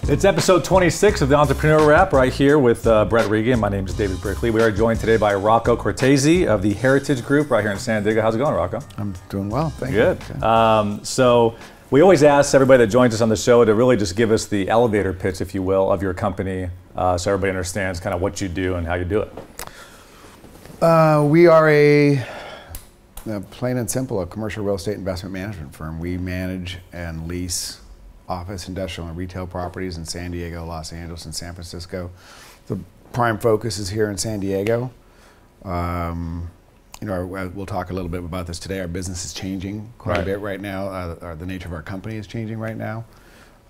It's episode 26 of the Entrepreneurial Wrap right here with Brett Regan. My name is David Brickley. We are joined today by Rocco Cortese of the Heritage Group right here in San Diego. How's it going, Rocco? I'm doing well, thank you. Good. So we always ask everybody that joins us on the show to really just give us the elevator pitch, if you will, of your company so everybody understands kind of what you do and how you do it. We are a plain and simple, a commercial real estate investment management firm. We manage and lease office, industrial, and retail properties in San Diego, Los Angeles, and San Francisco. The prime focus is here in San Diego. We'll talk a little bit about this today. Our business is changing quite a bit right now. The nature of our company is changing right now.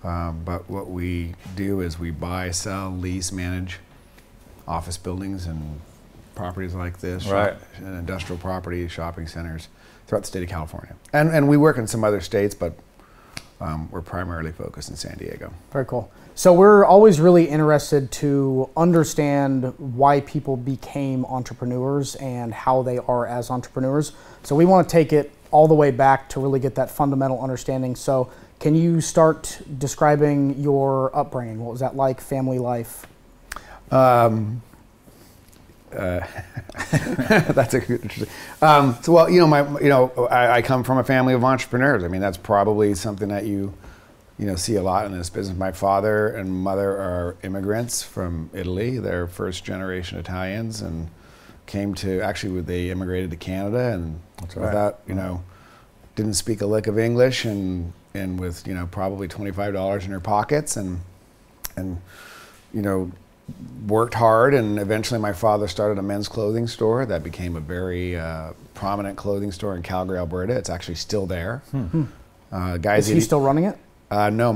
But what we do is we buy, sell, lease, manage office buildings and properties like this, and industrial properties, shopping centers throughout the state of California. And we work in some other states, but we're primarily focused in San Diego. Very cool. So we're always really interested to understand why people became entrepreneurs and how they are as entrepreneurs. So we want to take it all the way back to really get that fundamental understanding. So can you start describing your upbringing? What was that like, family life? That's a good, interesting. I come from a family of entrepreneurs. I mean, that's probably something that you see a lot in this business. My father and mother are immigrants from Italy. They're first generation Italians and they immigrated to Canada and didn't speak a lick of English and with probably $25 in their pockets and worked hard, and eventually my father started a men's clothing store that became a very prominent clothing store in Calgary, Alberta. It's actually still there. Is he still running it? No,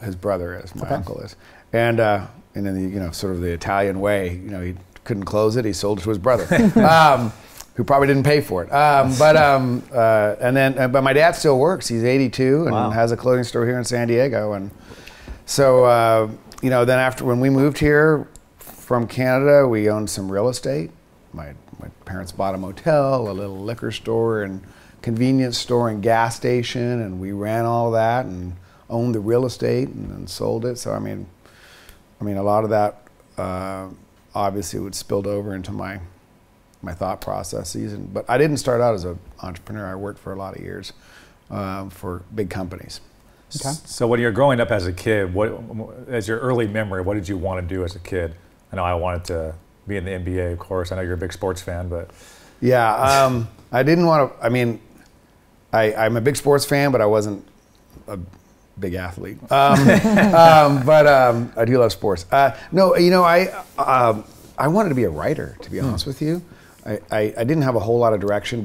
his brother is. My uncle is, and in the sort of the Italian way, he couldn't close it. He sold it to his brother, who probably didn't pay for it. But my dad still works. He's 82 and has a clothing store here in San Diego, and so then after when we moved here from Canada, we owned some real estate. My parents bought a motel, a little liquor store, and convenience store and gas station, and we ran all of that and owned the real estate and then sold it. So I mean, a lot of that obviously would spilled over into my thought processes. But I didn't start out as an entrepreneur. I worked for a lot of years for big companies. Okay. So when you're growing up as a kid, as your early memory, what did you want to do as a kid? I know I wanted to be in the NBA, of course. I know you're a big sports fan, but... Yeah, I didn't want to... I mean, I'm a big sports fan, but I wasn't a big athlete. But I do love sports. I wanted to be a writer, to be honest with you. I didn't have a whole lot of direction.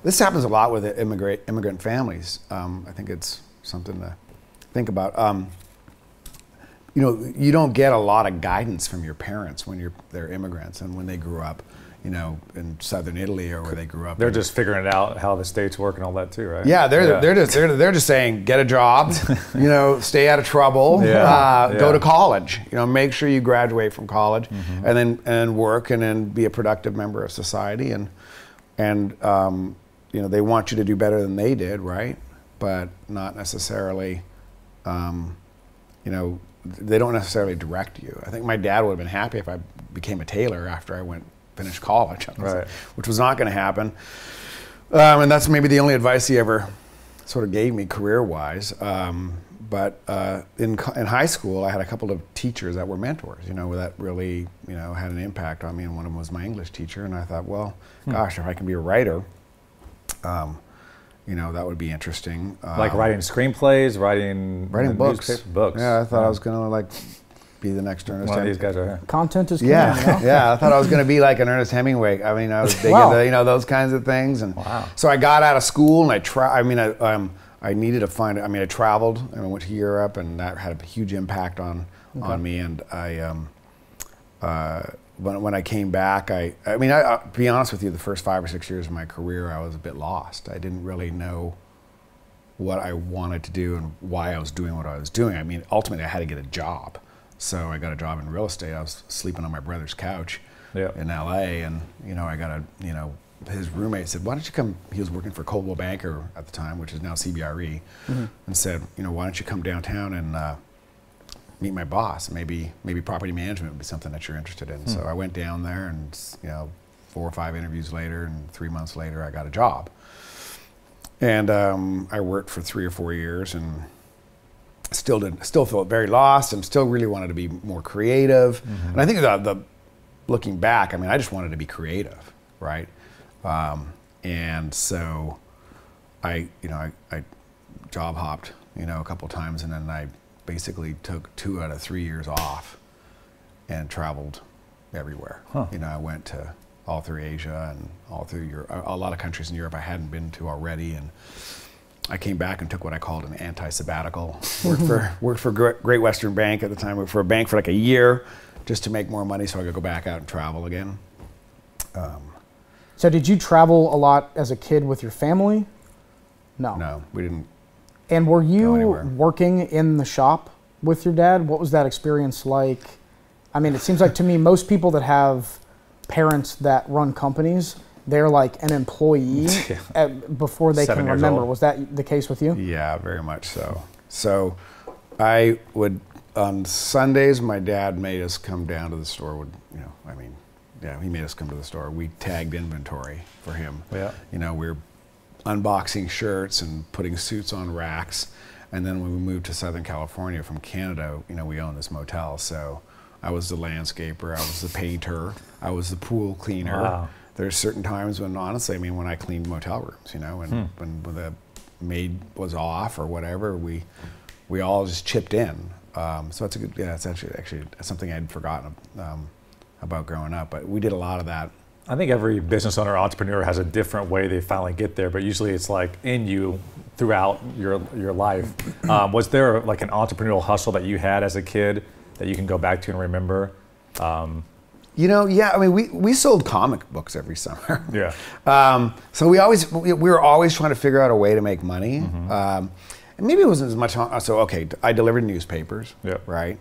This happens a lot with immigrant families. I think it's something to think about. You don't get a lot of guidance from your parents when they're immigrants and when they grew up, in southern Italy or where they grew up. They're just figuring out how the states work and all that too, right? Yeah, they're just saying get a job, stay out of trouble, go to college, make sure you graduate from college, and then work and then be a productive member of society, and they want you to do better than they did, right? But not necessarily, they don't necessarily direct you. I think my dad would have been happy if I became a tailor after I finished college, which was not going to happen. And that's maybe the only advice he ever sort of gave me career-wise. But in high school, I had a couple of teachers that were mentors, that really, had an impact on me. And one of them was my English teacher. And I thought, well, gosh, if I can be a writer, that would be interesting. Like writing screenplays, writing books. Books. Yeah, I thought I was going to be the next Ernest One of Hemingway. these guys right here. Content is king. Yeah, I thought I was going to be like an Ernest Hemingway. I mean, I was big into those kinds of things, and so I got out of school and I needed to find. I traveled and I went to Europe, and that had a huge impact on me. And when I came back, to be honest with you, the first 5 or 6 years of my career, I was a bit lost. I didn't really know what I wanted to do and why I was doing what I was doing. Ultimately, I had to get a job. So I got a job in real estate. I was sleeping on my brother's couch Yeah. in LA, and I got his roommate said, why don't you come, he was working for Coldwell Banker at the time, which is now CBRE, and said, why don't you come downtown and meet my boss? Maybe property management would be something that you're interested in. So I went down there, and 4 or 5 interviews later, and 3 months later, I got a job. And I worked for 3 or 4 years, and still felt very lost, and still really wanted to be more creative. And I think looking back, I mean, I just wanted to be creative, right? And so I job hopped, a couple times, and then I basically took 2 out of 3 years off and traveled everywhere. I went to all through Asia and all through Europe, a lot of countries in Europe I hadn't been to already, and I came back and took what I called an anti-sabbatical. Worked for Great Western Bank at the time. Worked for a bank for like a year just to make more money so I could go back out and travel again. So did you travel a lot as a kid with your family? No. No, we didn't. And were you anywhere. working in the shop with your dad? What was that experience like? I mean, it seems like to me, most people that have parents that run companies, they're like an employee before they can remember. Was that the case with you? Yeah, very much so. So I would, on Sundays, my dad made us come down to the store. He made us come to the store. We tagged inventory for him. Yeah. We were unboxing shirts and putting suits on racks. And then when we moved to Southern California from Canada, we owned this motel. So I was the landscaper, I was the painter, I was the pool cleaner. Wow. There's certain times when, honestly, when I cleaned motel rooms, when the maid was off or whatever, we all just chipped in. So it's it's actually something I'd forgotten about growing up, but we did a lot of that. I think every business owner, entrepreneur has a different way they finally get there, but usually it's like in you throughout your life. Was there like an entrepreneurial hustle that you had as a kid that you can go back to and remember? Yeah, we sold comic books every summer. Yeah. So we were always trying to figure out a way to make money. And maybe it wasn't as much, I delivered newspapers, right?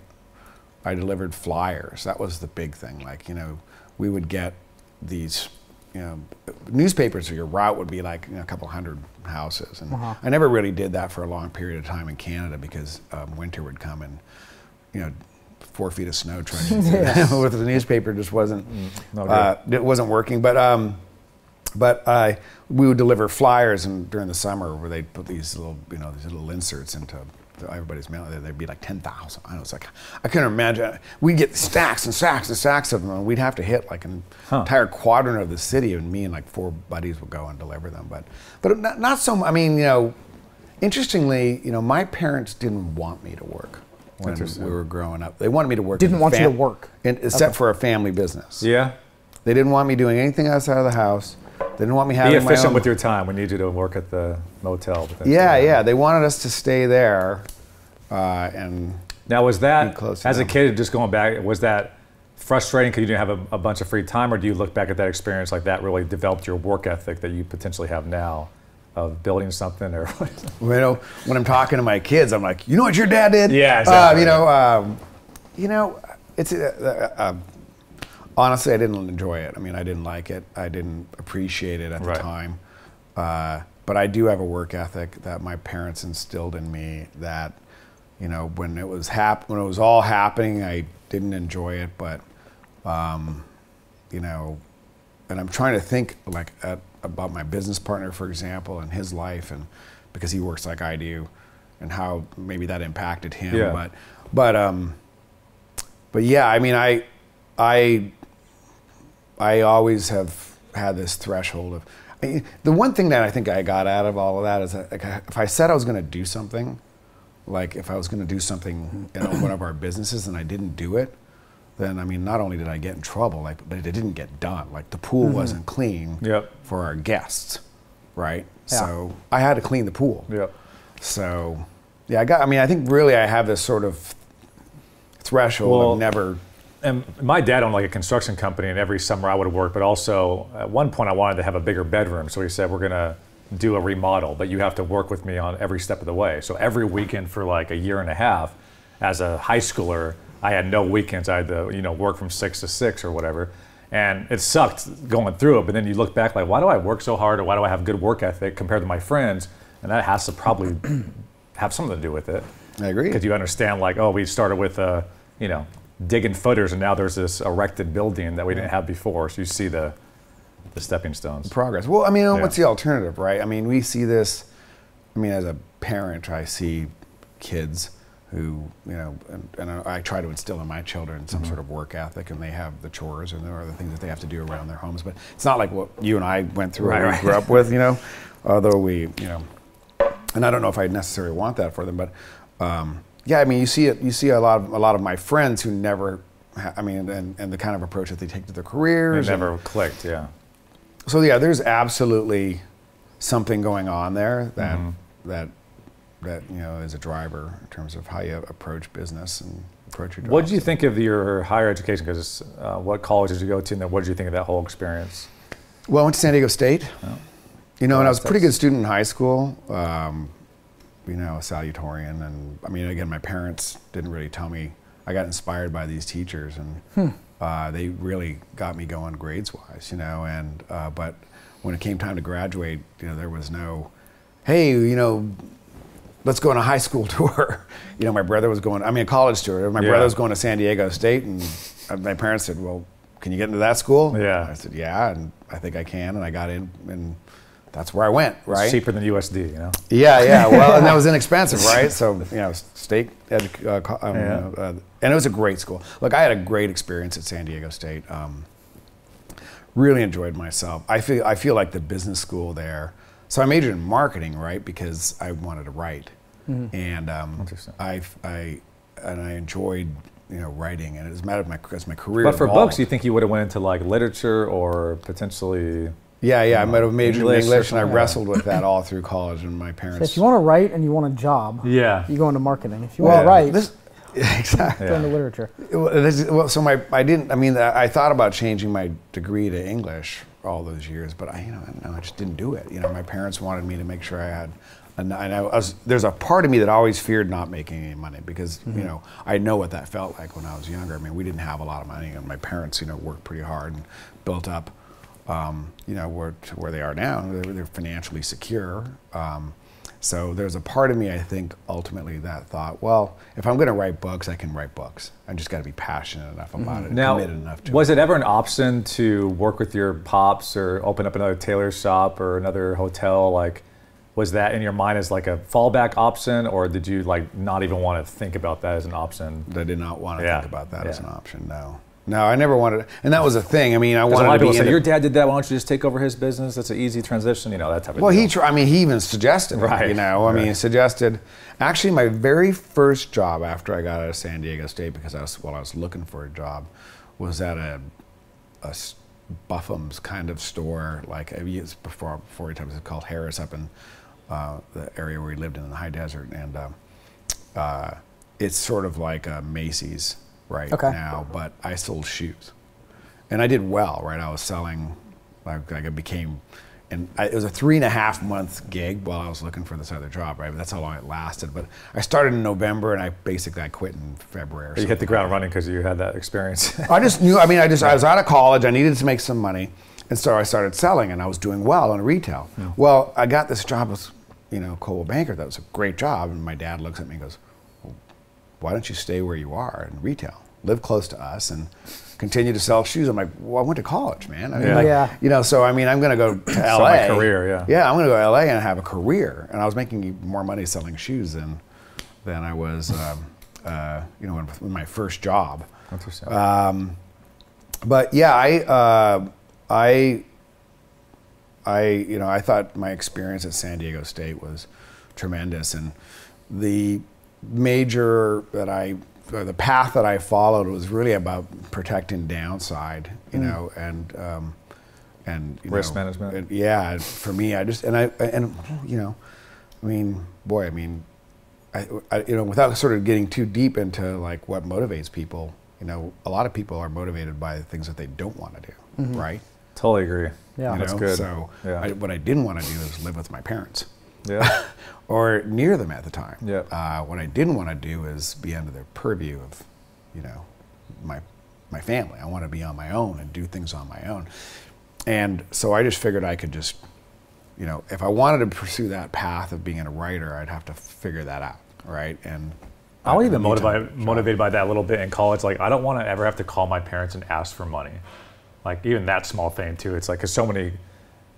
I delivered flyers. That was the big thing. We would get these, newspapers, so your route would be like a couple hundred houses. And I never really did that for a long period of time in Canada because winter would come and, 4 feet of snow trudging with the newspaper just wasn't, it wasn't working. But we would deliver flyers, and during the summer where they'd put these little inserts into everybody's mail, there'd be like 10,000. I was like, I couldn't imagine. We'd get stacks and stacks and stacks of them, and we'd have to hit like an entire quadrant of the city, and me and like 4 buddies would go and deliver them. But not so. Interestingly, my parents didn't want me to work when we were growing up. They wanted me to work. Didn't want you to work, except for a family business. Yeah. They didn't want me doing anything outside of the house. They didn't want me having my own. Be efficient with your time. We need you to work at the motel. Yeah. They wanted us to stay there, and now was that as a them. kid, just going back, was that frustrating because you didn't have a bunch of free time, or do you look back at that experience like that really developed your work ethic that you potentially have now of building something? Or when I'm talking to my kids, I'm like, you know what your dad did? Yeah, exactly. It's honestly, I didn't enjoy it. I didn't like it. I didn't appreciate it at the time. But I do have a work ethic that my parents instilled in me. That when it was all happening, I didn't enjoy it. But and I'm trying to think about my business partner, for example, and his life, and because he works like I do, and how maybe that impacted him. Yeah. But yeah, I always have had this threshold of. The one thing that I think I got out of all of that is that if I said I was going to do something, like if I was going to do something in one of our businesses and I didn't do it, then not only did I get in trouble, but it didn't get done. Like the pool wasn't clean for our guests, right? Yeah. So I had to clean the pool. Yep. So yeah, I think really I have this sort of threshold of never. And my dad owned like a construction company, and every summer I would work, but also at one point I wanted to have a bigger bedroom. So he said, we're gonna do a remodel, but you have to work with me on every step of the way. So every weekend for like a year and a half, as a high schooler, I had no weekends. I had to, work from 6 to 6 or whatever. And it sucked going through it. But then you look back like, why do I work so hard? Or why do I have good work ethic compared to my friends? And that has to probably have something to do with it. I agree. Because you understand like, oh, we started with, digging footers, and now there's this erected building that we didn't have before. So you see the stepping stones. Progress. Well, I mean, what's the alternative, right? I mean, we see this, as a parent, I see kids who, and I try to instill in my children some sort of work ethic, and they have the chores and there are the things that they have to do around their homes. But it's not like what you and I went through or we grew up with, although we, and I don't know if I necessarily want that for them, but yeah, you see it. You see a lot of my friends who never, and the kind of approach that they take to their careers. It never clicked, yeah. So yeah, there's absolutely something going on there that is a driver in terms of how you approach business and approach your job. What did you think of your higher education? Because what college did you go to, and then what did you think of that whole experience? Well, I went to San Diego State. Oh. And I was a pretty good student in high school. Salutatorian, and again, my parents didn't really tell me. I got inspired by these teachers, and they really got me going grades-wise, but when it came time to graduate, there was no, hey, let's go on a high school tour. My brother was going, a college tour. My brother was going to San Diego State, and my parents said, well, can you get into that school? Yeah. I said, yeah, and I think I can, and I got in, and that's where I went, right? It's cheaper than USD, Yeah, well, and that was inexpensive, right? So, state, and it was a great school. Look, I had a great experience at San Diego State. Really enjoyed myself. I feel like the business school there. So I majored in marketing, right? Because I wanted to write, and I enjoyed writing, and as a matter of as my career. But for evolved. books, you think you would have went into like literature or potentially? Yeah, I might have majored in English, and I wrestled with that all through college. And my parents. So if you want to write and you want a job, you go into marketing. If you want to write, exactly. Go into literature. So I thought about changing my degree to English all those years, but I just didn't do it. My parents wanted me to make sure I had. And there's a part of me that always feared not making any money because I know what that felt like when I was younger. We didn't have a lot of money, and my parents worked pretty hard and built up. Where they are now, they're financially secure. So there's a part of me, I think, ultimately that thought, well, if I'm going to write books, I can write books. I just got to be passionate enough about it, and committed enough to it. Was it ever an option to work with your pops or open up another tailor shop or another hotel? Like, was that in your mind as like a fallback option, or did you not even want to think about that as an option? I did not want to think about that as an option, no. No, I never wanted, and that was a thing. I wanted a lot of to people be say, your dad did that, why don't you just take over his business? That's an easy transition, that type of well, deal. he even suggested it, he suggested, actually my very first job after I got out of San Diego State, because I was looking for a job, was at a Buffum's kind of store, before it was called Harris up in the area where we lived in the high desert, and it's sort of like a Macy's now, but I sold shoes, and I did well. Right, I was selling, I became, and it was a 3.5 month gig while I was looking for this other job. Right, but that's how long it lasted. But I started in November, and I quit in February. Or you hit the ground running because you had that experience. I just knew. I was out of college. I needed to make some money, and so I started selling, and I was doing well in retail. Well, I got this job with, Coldwell Banker. That was a great job, and my dad looks at me and goes, why don't you stay where you are in retail, live close to us, and continue to sell shoes? I'm like, well, I went to college, man. So I'm going to go to LA. My career, Yeah, I'm going to go to LA and have a career. And I was making more money selling shoes than I was, in my first job. Interesting. But yeah, I thought my experience at San Diego State was tremendous, and the path that I followed was really about protecting downside, and risk management. And, for me, without sort of getting too deep into what motivates people, a lot of people are motivated by things that they don't want to do, right? Totally agree. Yeah, that's good. So what I didn't want to do is live with my parents. Yeah. Or near them at the time. Yeah. What I didn't want to do is be under their purview of, you know, my family. I want to be on my own and do things on my own. And so I just figured I could just, you know, if I wanted to pursue that path of being a writer, I'd have to figure that out, right? And I was even motivated by that a little bit in college. Like, I don't want to ever have to call my parents and ask for money. Like, even that small thing too. It's like, because so many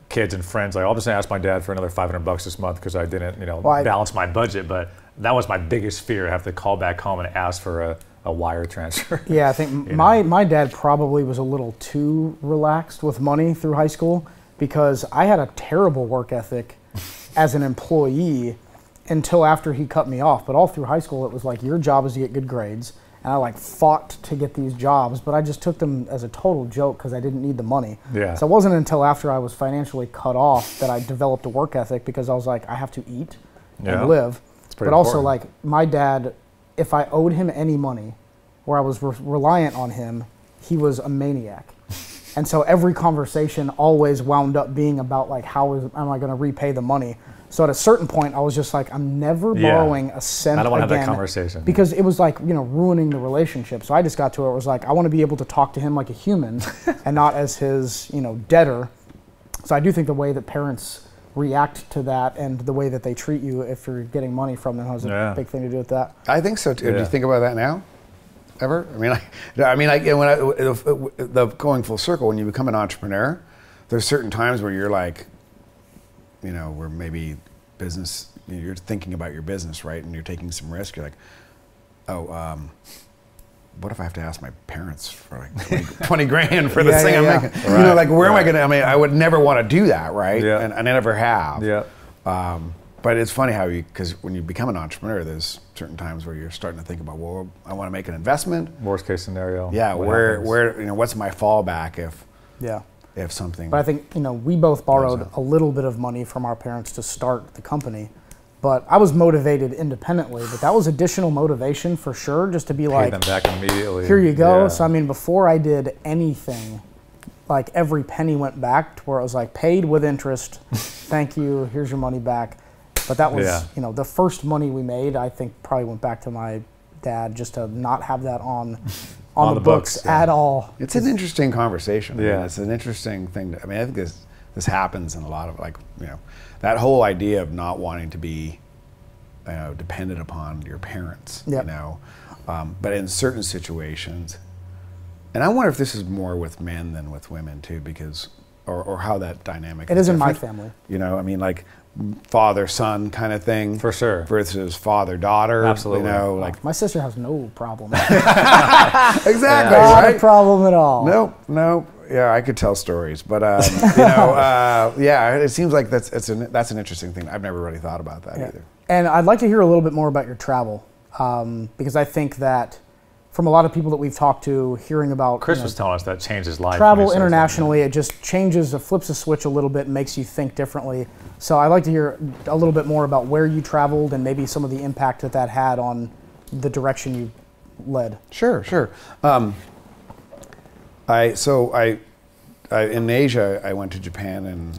kids and friends, like, I'll just ask my dad for another $500 this month because I didn't, you know, balance my budget. But that was my biggest fear, I have to call back home and ask for a wire transfer. Yeah, I think my dad probably was a little too relaxed with money through high school because I had a terrible work ethic as an employee until after he cut me off. But all through high school, it was like, your job is to get good grades. And I like fought to get these jobs, but I just took them as a total joke because I didn't need the money. Yeah. So it wasn't until after I was financially cut off that I developed a work ethic because I was like, I have to eat and live. But also, like, my dad, if I owed him any money or I was reliant on him, he was a maniac. And so every conversation always wound up being about, like, am I going to repay the money? So at a certain point, I was just like, I'm never borrowing a cent again. I don't want to have that conversation. Because it was like, you know, ruining the relationship. So I just got to where it was like, I want to be able to talk to him like a human and not as his, you know, debtor. So I do think the way that parents react to that and the way that they treat you if you're getting money from them has a big thing to do with that. I think so too. Yeah. Do you think about that now? Ever? The going full circle, when you become an entrepreneur, there's certain times where you're like, you know, where maybe business, you're thinking about your business, right? And you're taking some risk. You're like, oh, what if I have to ask my parents for like 20 grand for this thing I'm making? Right. You know, like, where am I going to, I mean, I would never want to do that, right? Yeah. And I never have. Yeah. But it's funny how because when you become an entrepreneur, there's certain times where you're starting to think about, well, I want to make an investment. Worst case scenario. Yeah. Where, you know, what's my fallback if something. But I think, you know, we both borrowed a little bit of money from our parents to start the company. But I was motivated independently, but that was additional motivation for sure, just to be like, pay them back immediately. Here you go. Yeah. So I mean, before I did anything, like every penny went back to where it was like paid with interest. Thank you. Here's your money back. But that was, you know, the first money we made, I think probably went back to my dad just to not have that on the books at all. It's an interesting conversation. Yeah. I mean, it's an interesting thing. I mean, I think this happens in a lot of, like, you know, that whole idea of not wanting to be, you know, dependent upon your parents, you know, but in certain situations, and I wonder if this is more with men than with women too, because, or how that dynamic is different. In my family. You know, I mean, like father-son kind of thing. For sure. Versus father-daughter. Absolutely. You know, like my sister has no problem. Exactly. Not a problem at all. Nope. Yeah, I could tell stories, but you know, yeah, it seems like that's an interesting thing. I've never really thought about that either. And I'd like to hear a little bit more about your travel, because I think that from a lot of people that we've talked to, hearing about Chris was telling us that changed his life. Travel internationally, it just changes, it flips a switch a little bit, and makes you think differently. So I'd like to hear a little bit more about where you traveled and maybe some of the impact that had on the direction you led. Sure. In Asia, I went to Japan and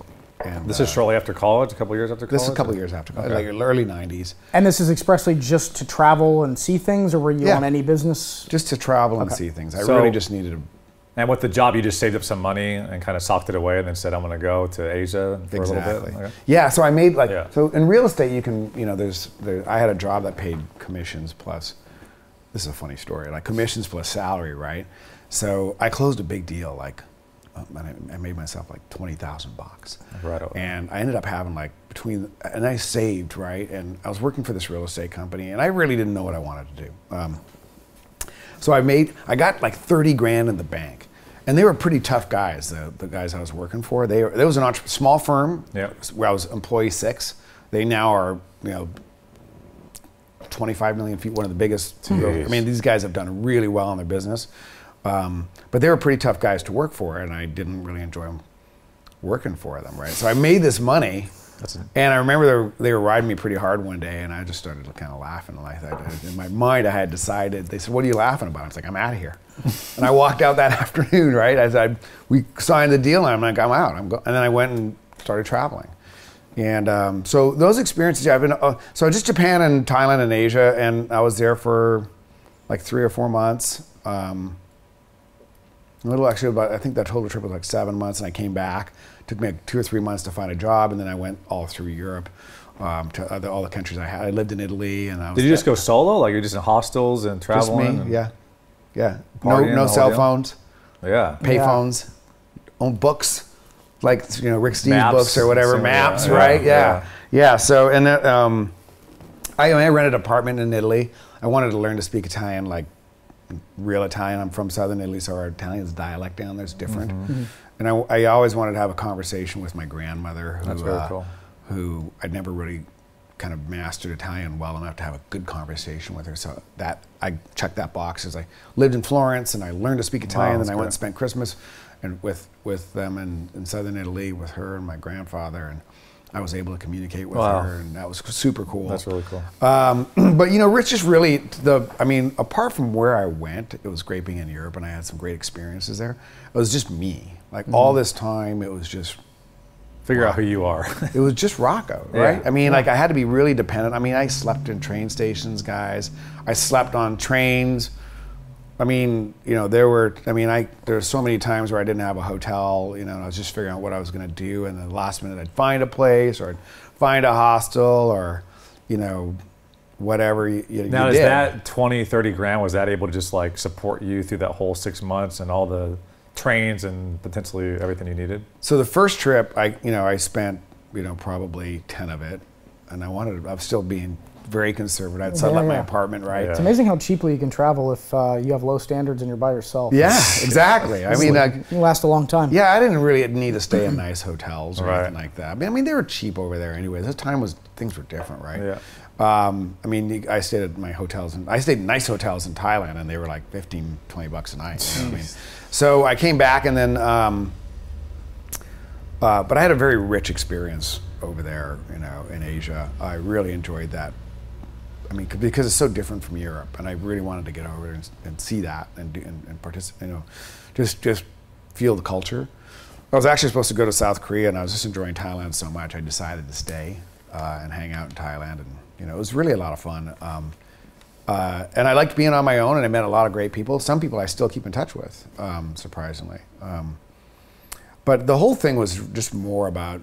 this is shortly after college, a couple years after college? This is a couple years after college, like early 90s. And this is expressly just to travel and see things, or were you on any business? Just to travel and see things. I really just needed to. And with the job, you just saved up some money and kind of socked it away and then said, I'm going to go to Asia for a little bit? Okay. Yeah, so I made so in real estate, you can, you know, I had a job that paid commissions plus, this is a funny story, like commissions plus salary, right? So I closed a big deal, like, I made myself like $20,000. Right over. And I ended up having like and I saved, right? And I was working for this real estate company and I really didn't know what I wanted to do. So I got like 30 grand in the bank. And they were pretty tough guys, the guys I was working for. There was a small firm where I was employee 6. They now are, you know, 25 million feet, one of the biggest. I mean, these guys have done really well in their business. But they were pretty tough guys to work for, and I didn't really enjoy working for them, right? So I made this money, and I remember they were riding me pretty hard one day, and I just started kind of laughing. Like in my mind, I had decided, they said, what are you laughing about? I was like, I'm out of here. And I walked out that afternoon, right? We signed the deal, and I'm like, I'm out. And then I went and started traveling. And so those experiences, I've been, so just Japan and Thailand and Asia, and I was there for like 3 or 4 months. I think that total trip was like 7 months, and I came back. It took me like 2 or 3 months to find a job, and then I went all through Europe to all the countries I had. I lived in Italy, and I was. Did you just go solo? Like you're just in hostels and traveling? Just me, yeah. Partying, No cell phones, Yeah. payphones, own books, like Rick Steves Maps, books or whatever, maps, yeah, right? yeah. Yeah. So and I rented an apartment in Italy. I wanted to learn to speak Italian, like real Italian. I'm from southern Italy, so our Italian's dialect down there's different. And I always wanted to have a conversation with my grandmother, That's very cool. who I'd never really kind of mastered Italian well enough to have a good conversation with her. So that I checked that box as I lived in Florence and I learned to speak Italian. Then I went and spent Christmas and with them in southern Italy with her and my grandfather, and I was able to communicate with her, and that was super cool. That's really cool. But Rich is really apart from where I went, it was great being in Europe, and I had some great experiences there. It was just me. Like all this time, it was just figure out who you are. It was just Rocco, right? Yeah. I mean, like I had to be really dependent. I mean, I slept in train stations, guys. I slept on trains. I mean, there's so many times where I didn't have a hotel, and I was just figuring out what I was going to do, and then the last minute I'd find a place or I'd find a hostel or, whatever you now, did. Is that 20, 30 grand, was that able to just like support you through that whole 6 months and all the trains and potentially everything you needed? So the first trip, I spent, probably 10 of it, and I was still being very conservative. I'd settle up my apartment, right? It's amazing how cheaply you can travel if you have low standards and you're by yourself. Yeah, exactly. I mean, you last a long time. Yeah, I didn't really need to stay in nice hotels or anything like that. I mean, they were cheap over there anyway. This time things were different, right? Yeah. I stayed at my hotels, and I stayed in nice hotels in Thailand, and they were like $15, $20 a night. You know what I mean? So I came back, and then, but I had a very rich experience over there, in Asia. I really enjoyed that. I mean, because it's so different from Europe, and I really wanted to get over there and see that and participate. Just feel the culture. I was actually supposed to go to South Korea, and I was just enjoying Thailand so much, I decided to stay and hang out in Thailand, and it was really a lot of fun. And I liked being on my own, and I met a lot of great people. Some people I still keep in touch with, surprisingly. But the whole thing was just more about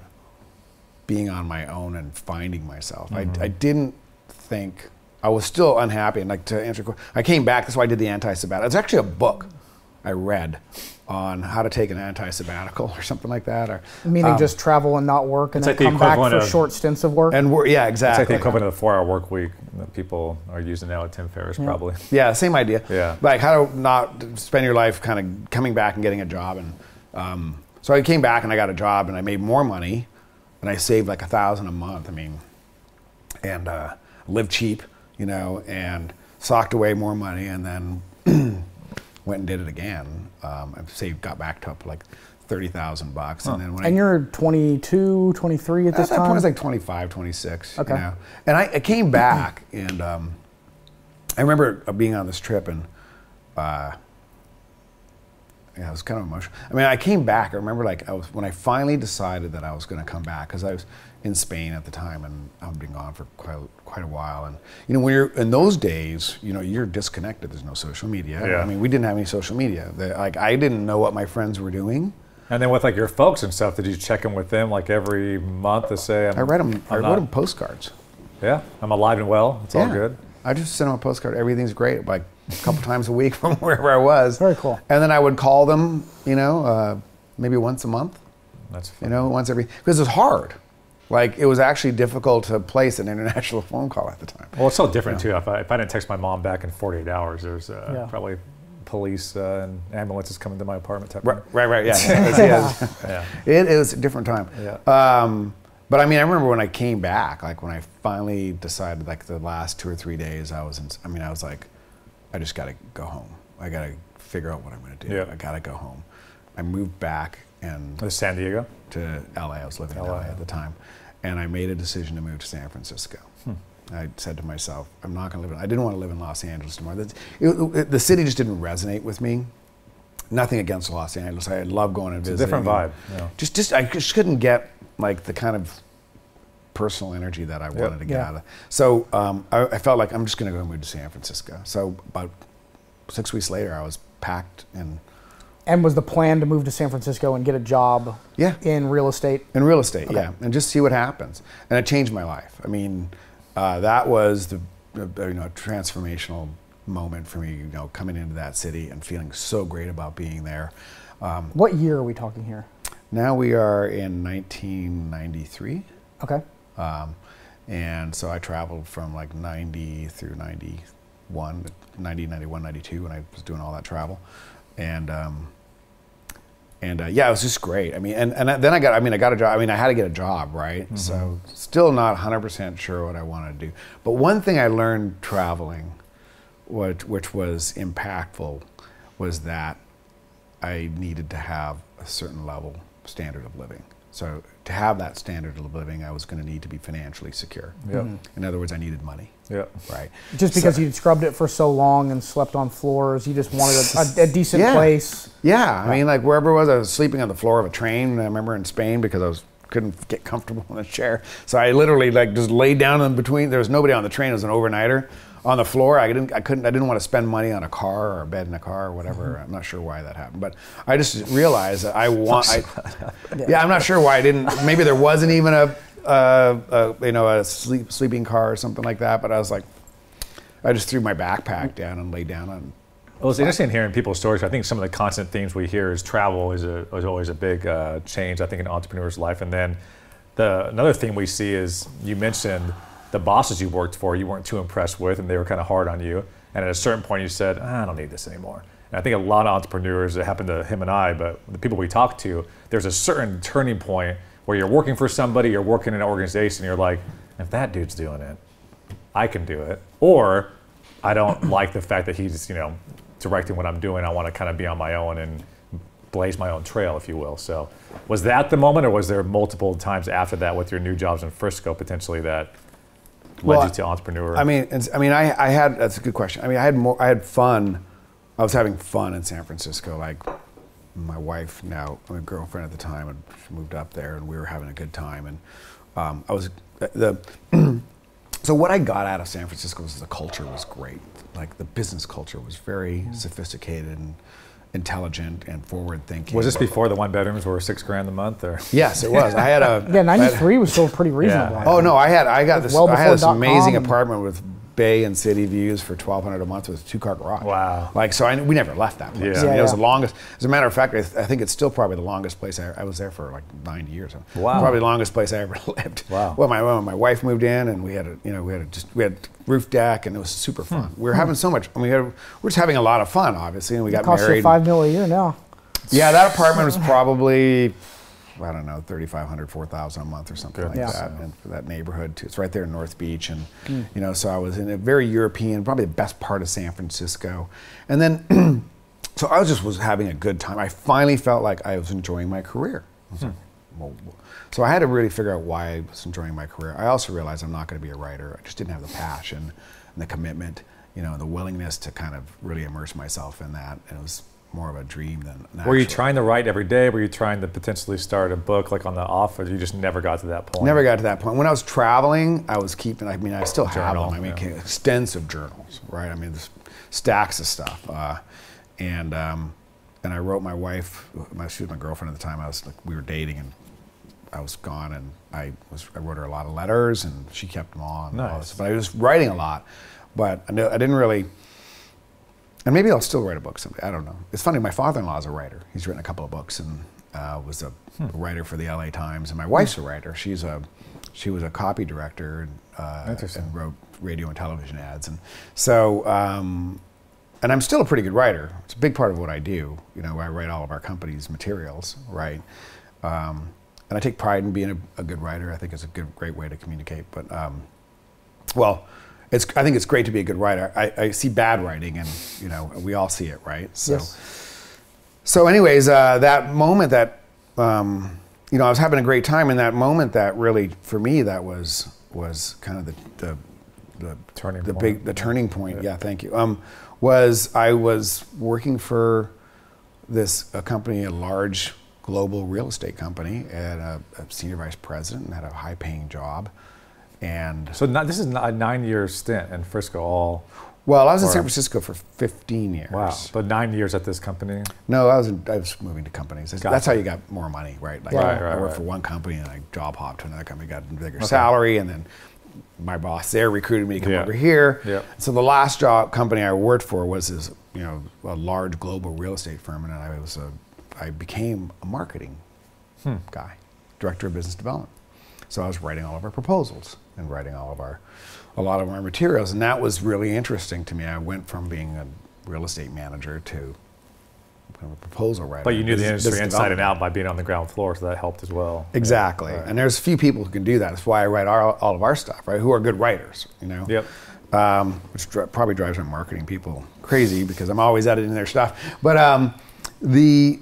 being on my own and finding myself. I didn't think. I was still unhappy, and to answer your question, I came back. That's why I did the anti-sabbatical. It's actually a book I read on how to take an anti-sabbatical or something like that. Or meaning just travel and not work, and then like the come back equivalent for short stints of work. And yeah, exactly. It's like the equivalent of the 4-hour work week that people are using now at Tim Ferriss, probably. Yeah, same idea. Yeah. Like how to not spend your life kind of coming back and getting a job. And so I came back and I got a job and I made more money, and I saved like $1,000 a month. I mean, and lived cheap, and socked away more money, and then went and did it again. I got back to up like $30,000, and then when you're 22, 23 at this time? At that point I was like 25, 26. Okay. And I came back, and I remember being on this trip, and it was kind of emotional. I mean, I came back. I remember when I finally decided that I was going to come back, because I was in Spain at the time, and I've been gone for quite a while. And when you're in those days, you're disconnected. There's no social media. Yeah. I mean, we didn't have any social media. I didn't know what my friends were doing. And then with your folks and stuff, did you check in with them every month to say? I wrote them postcards. Yeah, I'm alive and well. It's all good. I just sent them a postcard. Everything's great. Like a couple times a week from wherever I was. Very cool. And then I would call them, maybe once a month. That's fun. Once every, because it's hard. It was actually difficult to place an international phone call at the time. Well, it's so different too. If I didn't text my mom back in 48 hours, there's probably police and ambulances coming to my apartment. Right, yeah. It was a different time. Yeah. But I mean, I remember when I came back, when I finally decided, the last 2 or 3 days, I was like, I just got to go home. I got to figure out what I'm going to do. Yeah. I got to go home. I moved back to San Diego? To LA. I was living in LA at the time. And I made a decision to move to San Francisco. I said to myself, I'm not going to live I didn't want to live in Los Angeles anymore. The city just didn't resonate with me. Nothing against Los Angeles. I love going and visiting. It's a different vibe. Yeah. I just couldn't get the kind of personal energy that I wanted to get out of. So I felt like I'm just going to go move to San Francisco. So about 6 weeks later, I was packed and. And was the plan to move to San Francisco and get a job in real estate? In real estate, yeah, and just see what happens. And it changed my life. I mean, that was the transformational moment for me, coming into that city and feeling so great about being there. What year are we talking here? Now we are in 1993. Okay. And so I traveled from like 90 through 91, 90, 91, 92 when I was doing all that travel. And yeah, it was just great. I mean, and then I got a job. I mean, I had to get a job, right? Mm-hmm. So still not 100% sure what I wanted to do. But one thing I learned traveling, which was impactful, was that I needed to have a certain level standard of living. So to have that standard of living, I was going to need to be financially secure. Yep. Mm-hmm. In other words, I needed money. Yeah. Right. Just because you'd scrubbed it for so long and slept on floors, you just wanted a decent place. Yeah. I mean, like wherever it was, I was sleeping on the floor of a train. I remember in Spain because couldn't get comfortable in a chair. So I literally like just laid down in between. There was nobody on the train. It was an overnighter. On the floor, I didn't want to spend money on a car or a bed in a car or whatever. Mm-hmm. I'm not sure why that happened, but I just realized that I'm not sure why I didn't. Maybe there wasn't even a sleeping car or something like that. But I was like, I just threw my backpack down and laid down on. Well, it's interesting hearing people's stories. I think some of the constant themes we hear is travel is always a big change, I think, in an entrepreneur's life. And then another theme we see is, you mentioned the bosses you worked for, you weren't too impressed with, and they were kind of hard on you. And at a certain point, you said, I don't need this anymore. And I think a lot of entrepreneurs, it happened to him and I, but the people we talk to, there's a certain turning point where you're working for somebody, you're working in an organization, you're like, if that dude's doing it, I can do it. Or I don't like the fact that he's, directing what I'm doing. I want to kind of be on my own and blaze my own trail, if you will. So was that the moment, or was there multiple times after that with your new jobs in Frisco potentially that led you to entrepreneur? I had, that's a good question. I mean, I had fun. I was having fun in San Francisco. Like my wife now, my girlfriend at the time, and she moved up there, and we were having a good time. And so what I got out of San Francisco was the culture was great. Like the business culture was very sophisticated and intelligent and forward thinking. Was this before the one bedrooms were $6,000 a month, or? Yes, it was. I had a 93 was still pretty reasonable. Yeah. Oh no, I had this amazing .com. apartment with bay and city views for $1,200 a month with a 2-car garage. Wow. Like we never left that place. Yeah. It was the longest. As a matter of fact, I think it's still probably the longest place. I was there for like 9 years. Wow. Probably the longest place I ever lived. Wow. Well, my wife moved in, and we had roof deck, and it was super fun. We were having so much. I mean, we're just having a lot of fun, obviously, and we got married. It costs you $5 million a year now. Yeah, that apartment was probably, I don't know, $3,500, $4,000 a month or something like that, and for that neighborhood too. It's right there in North Beach, and so I was in a very European, probably the best part of San Francisco, and then so I was having a good time. I finally felt like I was enjoying my career. So I had to really figure out why I was enjoying my career. I also realized I'm not going to be a writer. I just didn't have the passion and the commitment, the willingness to kind of really immerse myself in that. And it was more of a dream than an actual. Were you trying to write every day? Were you trying to potentially start a book like on the off, or you just never got to that point? Never got to that point. When I was traveling, I was keeping, I still have them. I mean, extensive journals, right? I mean, there's stacks of stuff. And I wrote my wife, she was my girlfriend at the time. We were dating, and I was gone, and I wrote her a lot of letters, and she kept them all. And all this. But I was writing a lot, but I didn't really. And maybe I'll still write a book someday. I don't know. It's funny. My father-in-law is a writer. He's written a couple of books, and was a writer for the LA Times. And my wife's a writer. She was a copy director and wrote radio and television ads. And so, and I'm still a pretty good writer. It's a big part of what I do. I write all of our company's materials, right? And I take pride in being a good writer. I think it's a great way to communicate. But I think it's great to be a good writer. I see bad writing, and we all see it, right? So, yes. So anyways, that moment that I was having a great time, in that moment that really for me that was kind of the turning point. Yeah, thank you. I was working for a company, a large global real estate company, and a senior vice president, and had a high-paying job. And so this is a 9-year stint in Frisco. Well, I was in San Francisco for 15 years. Wow. But 9 years at this company? No, I was moving to companies. That's how you got more money, right? Like I worked for one company and I job hopped to another company, got a bigger salary, and then my boss there recruited me to come over here. Yep. So the last company I worked for was this, a large global real estate firm, and I became a marketing guy, director of business development. So I was writing all of our proposals and writing a lot of our materials, and that was really interesting to me. I went from being a real estate manager to kind of a proposal writer. But you knew the industry inside and out by being on the ground floor, so that helped as well. Exactly. Yeah. Right. And there's a few people who can do that. That's why I write all of our stuff, right? Who are good writers, Yep. Which probably drives my marketing people crazy because I'm always editing their stuff. But the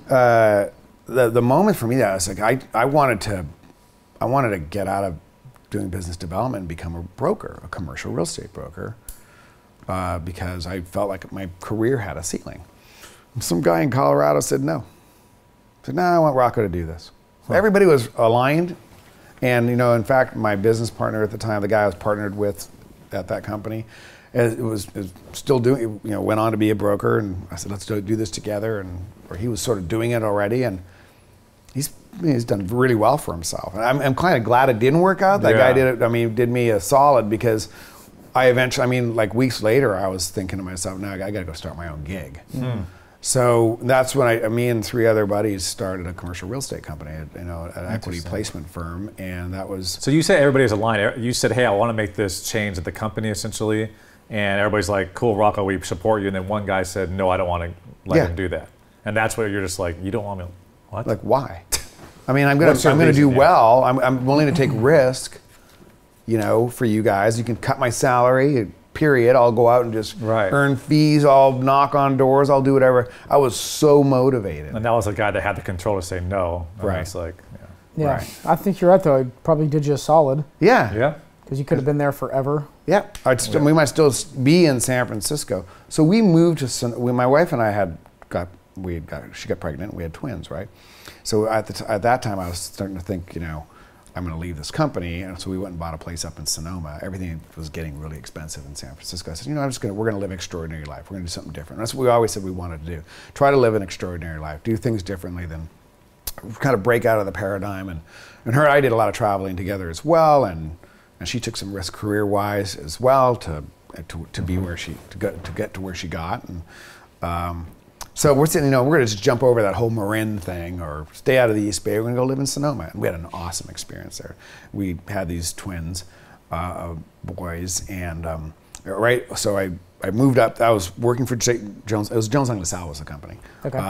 moment for me that I was like, I wanted to get out of doing business development and become a broker, a commercial real estate broker, because I felt like my career had a ceiling. Some guy in Colorado said no. I said, no, I want Rocco to do this. Huh. Everybody was aligned, and in fact, my business partner at the time, the guy I was partnered with at that company, it was still doing, went on to be a broker, and I said, let's do this together, or he was sort of doing it already, and he's done really well for himself. And I'm kind of glad it didn't work out. That guy did me a solid, because I eventually, like weeks later, I was thinking to myself, now I got to go start my own gig. So that's when me and 3 other buddies started a commercial real estate company, an equity placement firm, and that was. So you said everybody's aligned. You said, hey, I want to make this change at the company, essentially, and everybody's like, cool, Rocco, we support you. And then one guy said, no, I don't want to let him do that. And that's where you're just like, you don't want me. What? Like, why? I'm going to do well. I'm willing to take risk, for you guys. You can cut my salary, period. I'll go out and just earn fees. I'll knock on doors. I'll do whatever. I was so motivated. And that was the guy that had the control to say no. And right. It's like, yeah. Right. I think you're right, though. It probably did you a solid. Yeah. Yeah. Because you could have been there forever. Yeah. We might still be in San Francisco. So we moved to, my wife and I she got pregnant. We had twins, right? So at that time, I was starting to think, I'm going to leave this company, and so we went and bought a place up in Sonoma. Everything was getting really expensive in San Francisco. I said, we're going to live an extraordinary life. We're going to do something different. That's what we always said we wanted to do. Try to live an extraordinary life. Do things differently than kind of break out of the paradigm. And her and I did a lot of traveling together as well, and she took some risk career-wise as well to be where to get to where she got. And so we're saying, we're going to just jump over that whole Marin thing or stay out of the East Bay. We're going to go live in Sonoma. And we had an awesome experience there. We had these twins, boys, and so I moved up. I was working for Jones. It was Jones Lang LaSalle was the company. Okay.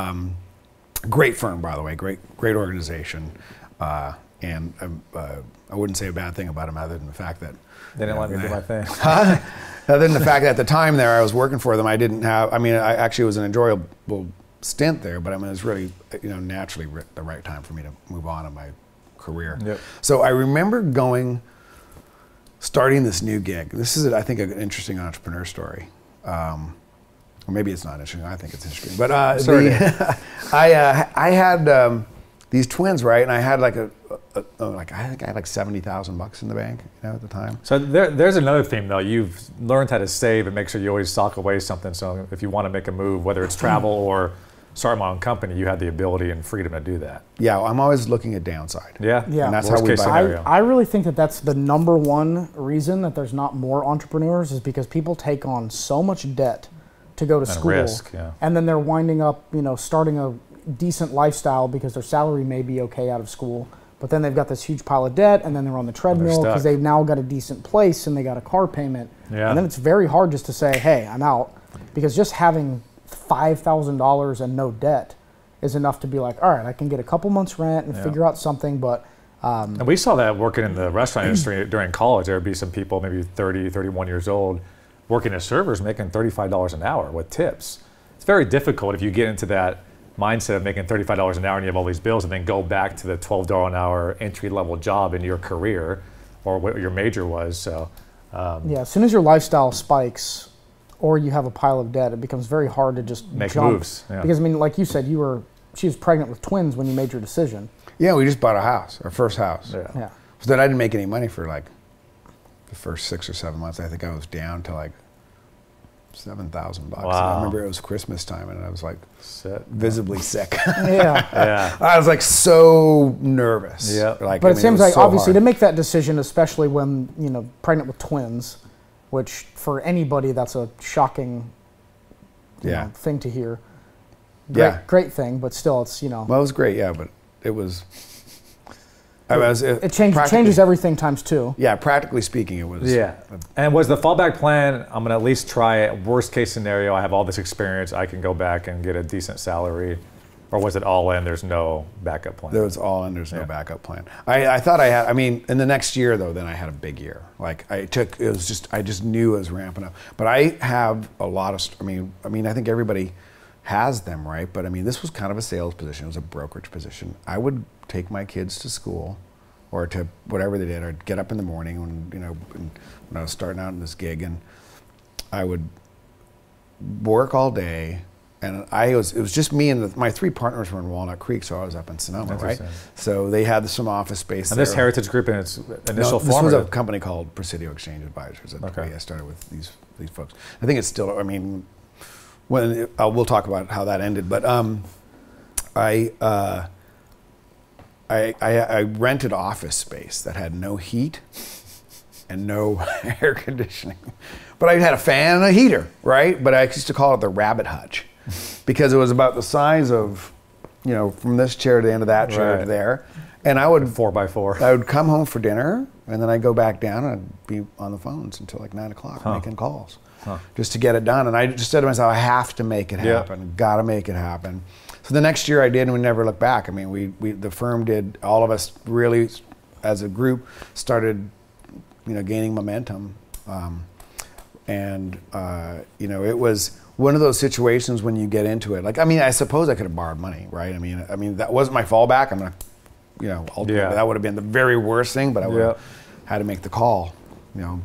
Great firm, by the way. Great organization. And I wouldn't say a bad thing about them other than the fact that they didn't let me do my thing. Other than the fact that at the time there I was working for them, I actually it was an enjoyable stint there, but it was really, naturally the right time for me to move on in my career. Yep. So I remember starting this new gig. This is, I think, an interesting entrepreneur story. Or maybe it's not interesting. I think it's interesting. But I had these twins, right? And I had I think I had like $70,000 in the bank, at the time. So there's another theme though. You've learned how to save and make sure you always sock away something. So if you want to make a move, whether it's travel or start my own company, you have the ability and freedom to do that. Yeah, I'm always looking at downside. Yeah. Yeah. And that's how we buy. I really think that's the number one reason that there's not more entrepreneurs is because people take on so much debt to go to school. Risk, yeah. And then they're winding up, starting a decent lifestyle because their salary may be okay out of school. But then they've got this huge pile of debt, and then they're on the treadmill because they've now got a decent place and they got a car payment. Yeah. And then it's very hard just to say, hey, I'm out. Because just having $5,000 and no debt is enough to be like, all right, I can get a couple months rent and figure out something. But and we saw that working in the restaurant industry during college. There would be some people, maybe 30, 31 years old, working as servers making $35 an hour with tips. It's very difficult if you get into that mindset of making $35 an hour and you have all these bills and then go back to the $12 an hour entry-level job in your career or what your major was. So as soon as your lifestyle spikes or you have a pile of debt, it becomes very hard to just make jump. Moves. Yeah. Because like you said, she was pregnant with twins when you made your decision. Yeah, we just bought a house, our first house. Yeah. So then I didn't make any money for the first 6 or 7 months. I think I was down to $7,000. Wow. And I remember it was Christmas time, and I was like visibly sick. Yeah. I was like so nervous. Yeah. But it seems like obviously to make that decision, especially when, you know, pregnant with twins, which for anybody that's a shocking you know, thing to hear. Great thing, but still it's, you know. Well, it was great, yeah, but it was... It changes everything times two. Yeah, practically speaking, it was. Yeah. And was the fallback plan, I'm going to at least try it, worst case scenario, I have all this experience, I can go back and get a decent salary? Or was it all in, there's no backup plan? There was all in, there's no backup plan. I thought I had, I mean, in the next year though, then I had a big year. Like I just knew it was ramping up. But I have a lot of, I mean, I think everybody has them, right? But I mean, this was kind of a sales position, it was a brokerage position. I would take my kids to school or to whatever they did. I'd get up in the morning when, you know, when I was starting out in this gig, and I would work all day. And it was just me and my three partners were in Walnut Creek, so I was up in Sonoma, right? So they had some office space and there. this Heritage Group in its initial form? This was a company called Presidio Exchange Advisors. I started with these folks. I think it's still, I mean, we'll talk about how that ended, but I rented office space that had no heat and no air conditioning. But I had a fan and a heater, right? But I used to call it the rabbit hutch because it was about the size of, you know, from this chair to the end of that chair to there. And I would 4x4. I would come home for dinner, and then I'd go back down and I'd be on the phones until like 9 o'clock making calls just to get it done. And I just said to myself, I have to make it happen. Got to make it happen. So the next year I did, and we never looked back. I mean, the firm did, all of us really, as a group, started, you know, gaining momentum. You know, it was one of those situations when you get into it. Like, I mean, I suppose I could have borrowed money, right? I mean, that wasn't my fallback. I'm gonna, you know, ultimately that would have been the very worst thing, but I would have had to make the call, you know.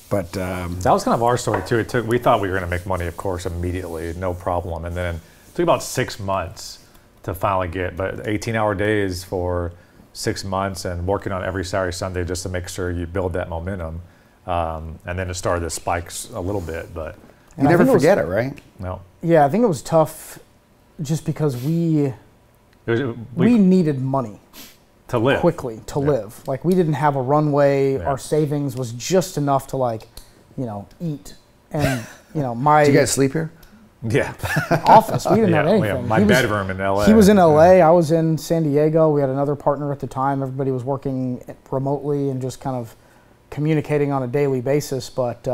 That was kind of our story too. We thought we were going to make money, of course, immediately, no problem, and then it took about 6 months to finally get, but 18-hour days for 6 months and working on every Saturday, Sunday just to make sure you build that momentum. And then it started to spikes a little bit, but you never forget it, right? No. Yeah, I think it was tough just because we needed money to live quickly to live. Like we didn't have a runway. Our savings was just enough to, like, you know, eat. And you know, Did you guys sleep here? Yeah. Office. We didn't have anything. My bedroom in LA. He was in LA. I was in San Diego. We had another partner at the time. Everybody was working remotely and just kind of communicating on a daily basis. But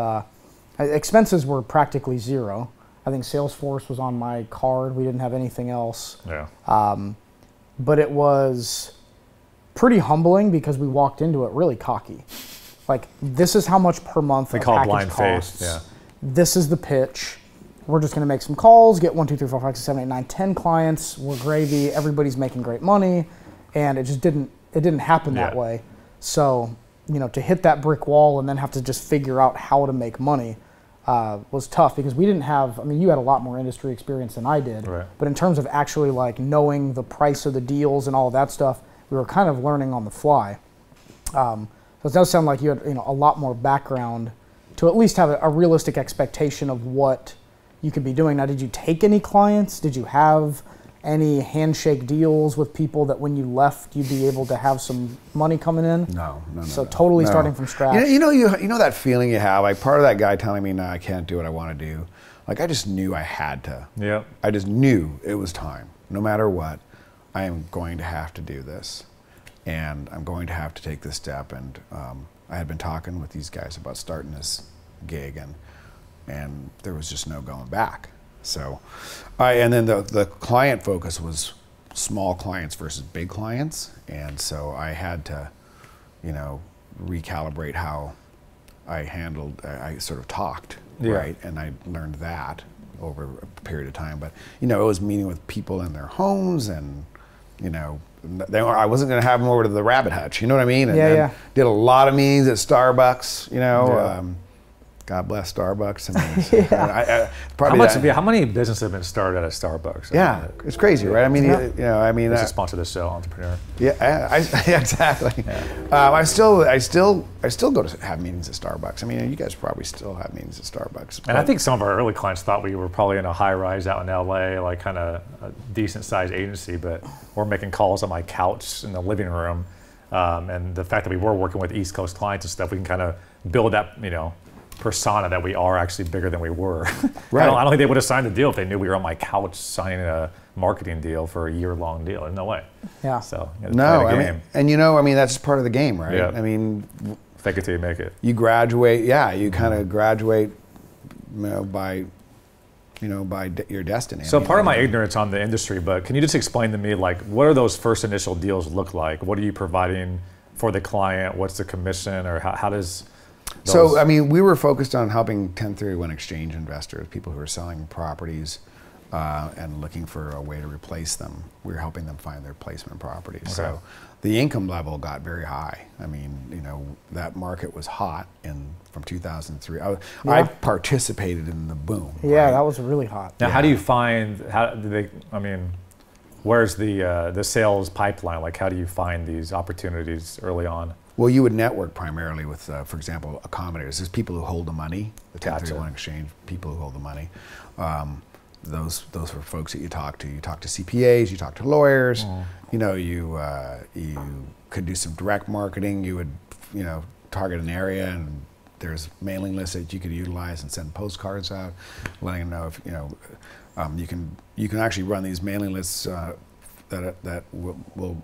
expenses were practically zero. I think Salesforce was on my card. We didn't have anything else. Yeah. But it was pretty humbling because we walked into it really cocky. Like, this is how much per month a package costs. Yeah. This is the pitch. We're just going to make some calls, get 1, 2, 3, 4, 5, 6, 7, 8, 9, 10 clients. We're gravy. Everybody's making great money, and it just didn't happen that way. So, you know, to hit that brick wall and then have to just figure out how to make money was tough because we didn't have. I mean, you had a lot more industry experience than I did, but in terms of actually like knowing the price of the deals and all of that stuff, we were kind of learning on the fly. So it does sound like you had, you know, a lot more background to at least have a realistic expectation of what you could be doing. Now, did you take any clients? Did you have any handshake deals with people that when you left, you'd be able to have some money coming in? No. So totally starting from scratch. You know that feeling you have, like part of that guy telling me, no, I can't do what I want to do. Like, I just knew I had to. Yeah. I just knew it was time. No matter what, I am going to have to do this. And I'm going to have to take this step. And I had been talking with these guys about starting this gig, and there was just no going back. So, and then the client focus was small clients versus big clients, and so I had to, you know, recalibrate how I handled. I sort of talked, right, and I learned that over a period of time. But you know, it was meeting with people in their homes, and you know, I wasn't going to have them over to the Rabbit Hutch. You know what I mean? And did a lot of meetings at Starbucks. You know. God bless Starbucks. I mean, yeah. How many businesses have been started at Starbucks? Yeah, it's crazy, right? I mean, you know, I mean, this is sponsor this show, Entrepreneur. Yeah, exactly. Yeah. I still go to have meetings at Starbucks. I mean, you guys probably still have meetings at Starbucks. And I think some of our early clients thought we were probably in a high rise out in LA, like kind of a decent sized agency, but we're making calls on my couch in the living room. And the fact that we were working with East Coast clients and stuff, we can kind of build that, you know, persona that we are actually bigger than we were. Right. I don't think they would have signed the deal if they knew we were on my couch signing a marketing deal for a year-long deal. There's no way. Yeah. So no, I mean, and you know, I mean, that's part of the game, right? Yeah. I mean, fake it till you make it. You graduate, yeah. You kind of graduate, by your destiny. So part of my ignorance on the industry, but can you just explain to me, like, what are those first initial deals look like? What are you providing for the client? What's the commission, or how does? So, I mean, we were focused on helping 1031 exchange investors, people who are selling properties and looking for a way to replace them. We were helping them find their replacement properties. Okay. So the income level got very high. I mean, you know, that market was hot from 2003. I participated in the boom. Yeah, right? That was really hot. Now, how do you find, I mean, where's the sales pipeline? Like, how do you find these opportunities early on? Well, you would network primarily with, for example, accommodators. There's people who hold the money, the 1031 exchange, people who hold the money. Those are folks that you talk to. You talk to CPAs, you talk to lawyers. You know, you could do some direct marketing. You would, you know, target an area, and there's mailing lists that you could utilize and send postcards out, letting them know if, you know, you can actually run these mailing lists that will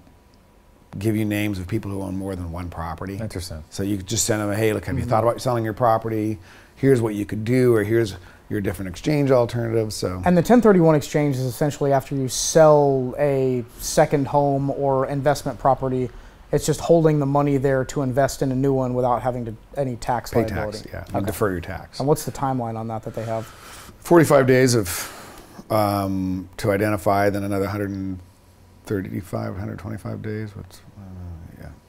give you names of people who own more than one property. Interesting. So you could just send them, hey, look, have you thought about selling your property? Here's what you could do, or here's your different exchange alternatives. So. And the 1031 exchange is essentially after you sell a second home or investment property, it's just holding the money there to invest in a new one without having any tax liability. Pay tax, yeah, and defer your tax. And what's the timeline on that they have? 45 days to identify, then another 125 days.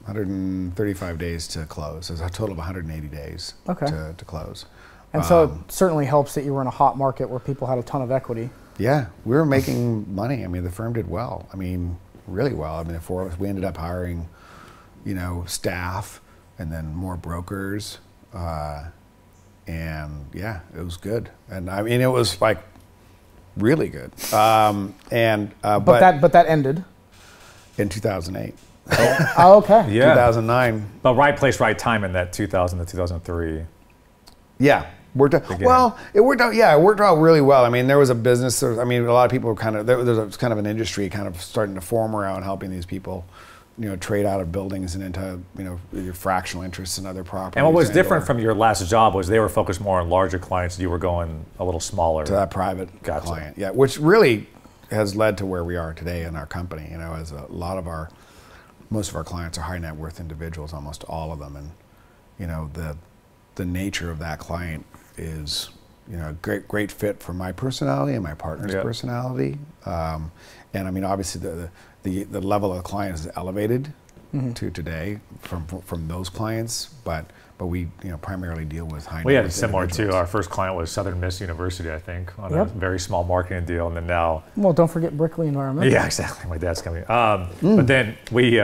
135 days to close. There's a total of 180 days to close. And so it certainly helps that you were in a hot market where people had a ton of equity. Yeah, we were making money. I mean, the firm did well. I mean, really well. I mean, we ended up hiring, you know, staff and then more brokers. And yeah, it was good. And I mean, it was like really good. But that ended in 2008. Oh, okay. Yeah. 2009. But right place, right time in that 2000 to 2003. Yeah. Worked out. Well, it worked out. Yeah, it worked out really well. I mean, there was a business. I mean, a lot of people were there was kind of an industry kind of starting to form around helping these people, you know, trade out of buildings and into, you know, your fractional interests in other properties. And what was different from your last job was they were focused more on larger clients. You were going a little smaller. To that private client. Yeah, which really has led to where we are today in our company. You know, as most of our clients are high net worth individuals, almost all of them, and you know the nature of that client is, you know, a great fit for my personality and my partner's personality. And I mean, obviously the level of the client is elevated to today from those clients, but we, you know, primarily deal with high net worth. We had similar too. Our first client was Southern Miss University, I think, on a very small marketing deal, and then now. Well, don't forget Brickley Environmental. Yeah, exactly. My dad's coming. But then we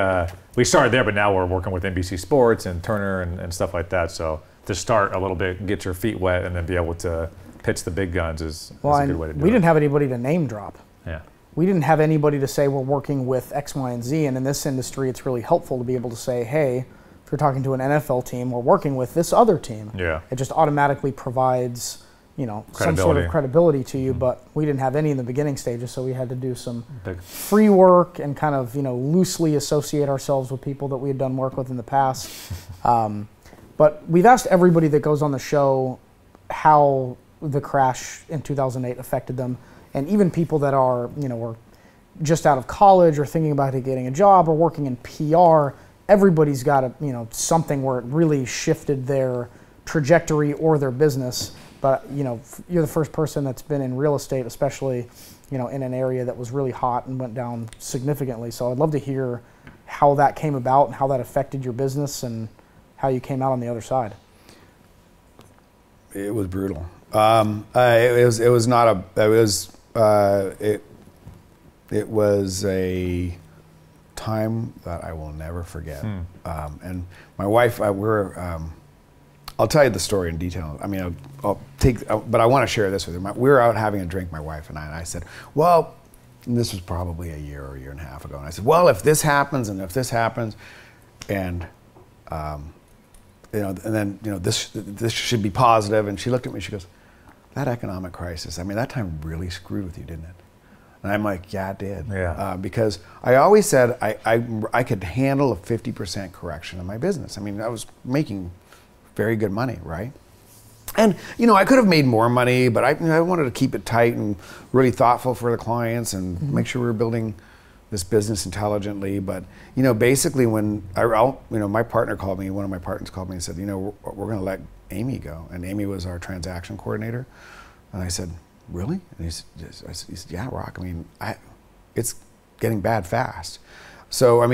started there, but now we're working with NBC Sports and Turner and stuff like that. So to start a little bit, get your feet wet, and then be able to pitch the big guns is a good way to do it. We didn't have anybody to name drop. Yeah. We didn't have anybody to say we're working with X, Y, and Z. And in this industry, it's really helpful to be able to say, hey, if you're talking to an NFL team, we're working with this other team. Yeah. It just automatically provides, you know, some sort of credibility to you. But we didn't have any in the beginning stages, so we had to do some free work and kind of, you know, loosely associate ourselves with people that we had done work with in the past. But we've asked everybody that goes on the show how the crash in 2008 affected them, and even people that are, you know, were just out of college or thinking about getting a job or working in PR. Everybody's got a, you know, something where it really shifted their trajectory or their business. But, you know, you're the first person that's been in real estate, especially, you know, in an area that was really hot and went down significantly. So I'd love to hear how that came about and how that affected your business and how you came out on the other side. It was brutal. It was not a. It was a time that I will never forget. And my wife, I'll tell you the story in detail. I mean, but I want to share this with you. We were out having a drink, my wife and I said, well, and this was probably a year or a year and a half ago, and I said, well, if this happens and if this happens, and and then this should be positive. And she looked at me, she goes, that economic crisis, I mean, that time really screwed with you, didn't it? And I'm like, yeah, it did. Yeah. Because I always said I could handle a 50% correction in my business. I mean, I was making very good money, right? And I could have made more money, but I wanted to keep it tight and really thoughtful for the clients and make sure we were building this business intelligently. But basically, when my partner called me, one of my partners called me and said, we're going to let Amy go, and Amy was our transaction coordinator, and I said, really? And he said, yeah, Rock. I mean, it's getting bad fast. So I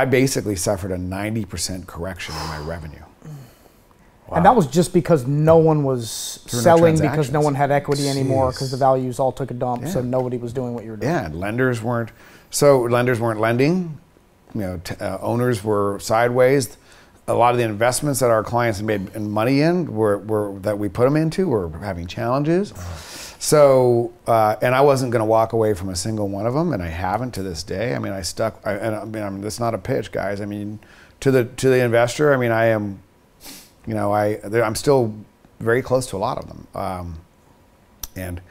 basically suffered a 90% correction in my revenue. Wow. And that was just because no one was selling, because no one had equity anymore, because the values all took a dump, so nobody was doing what you were doing. Yeah, and lenders weren't lending. Owners were sideways. A lot of the investments that our clients made money in were that we put them into were having challenges. So, and I wasn't going to walk away from a single one of them, and I haven't to this day. I mean, that's not a pitch, guys. I mean, to the investor, I mean, I am. I'm still very close to a lot of them, and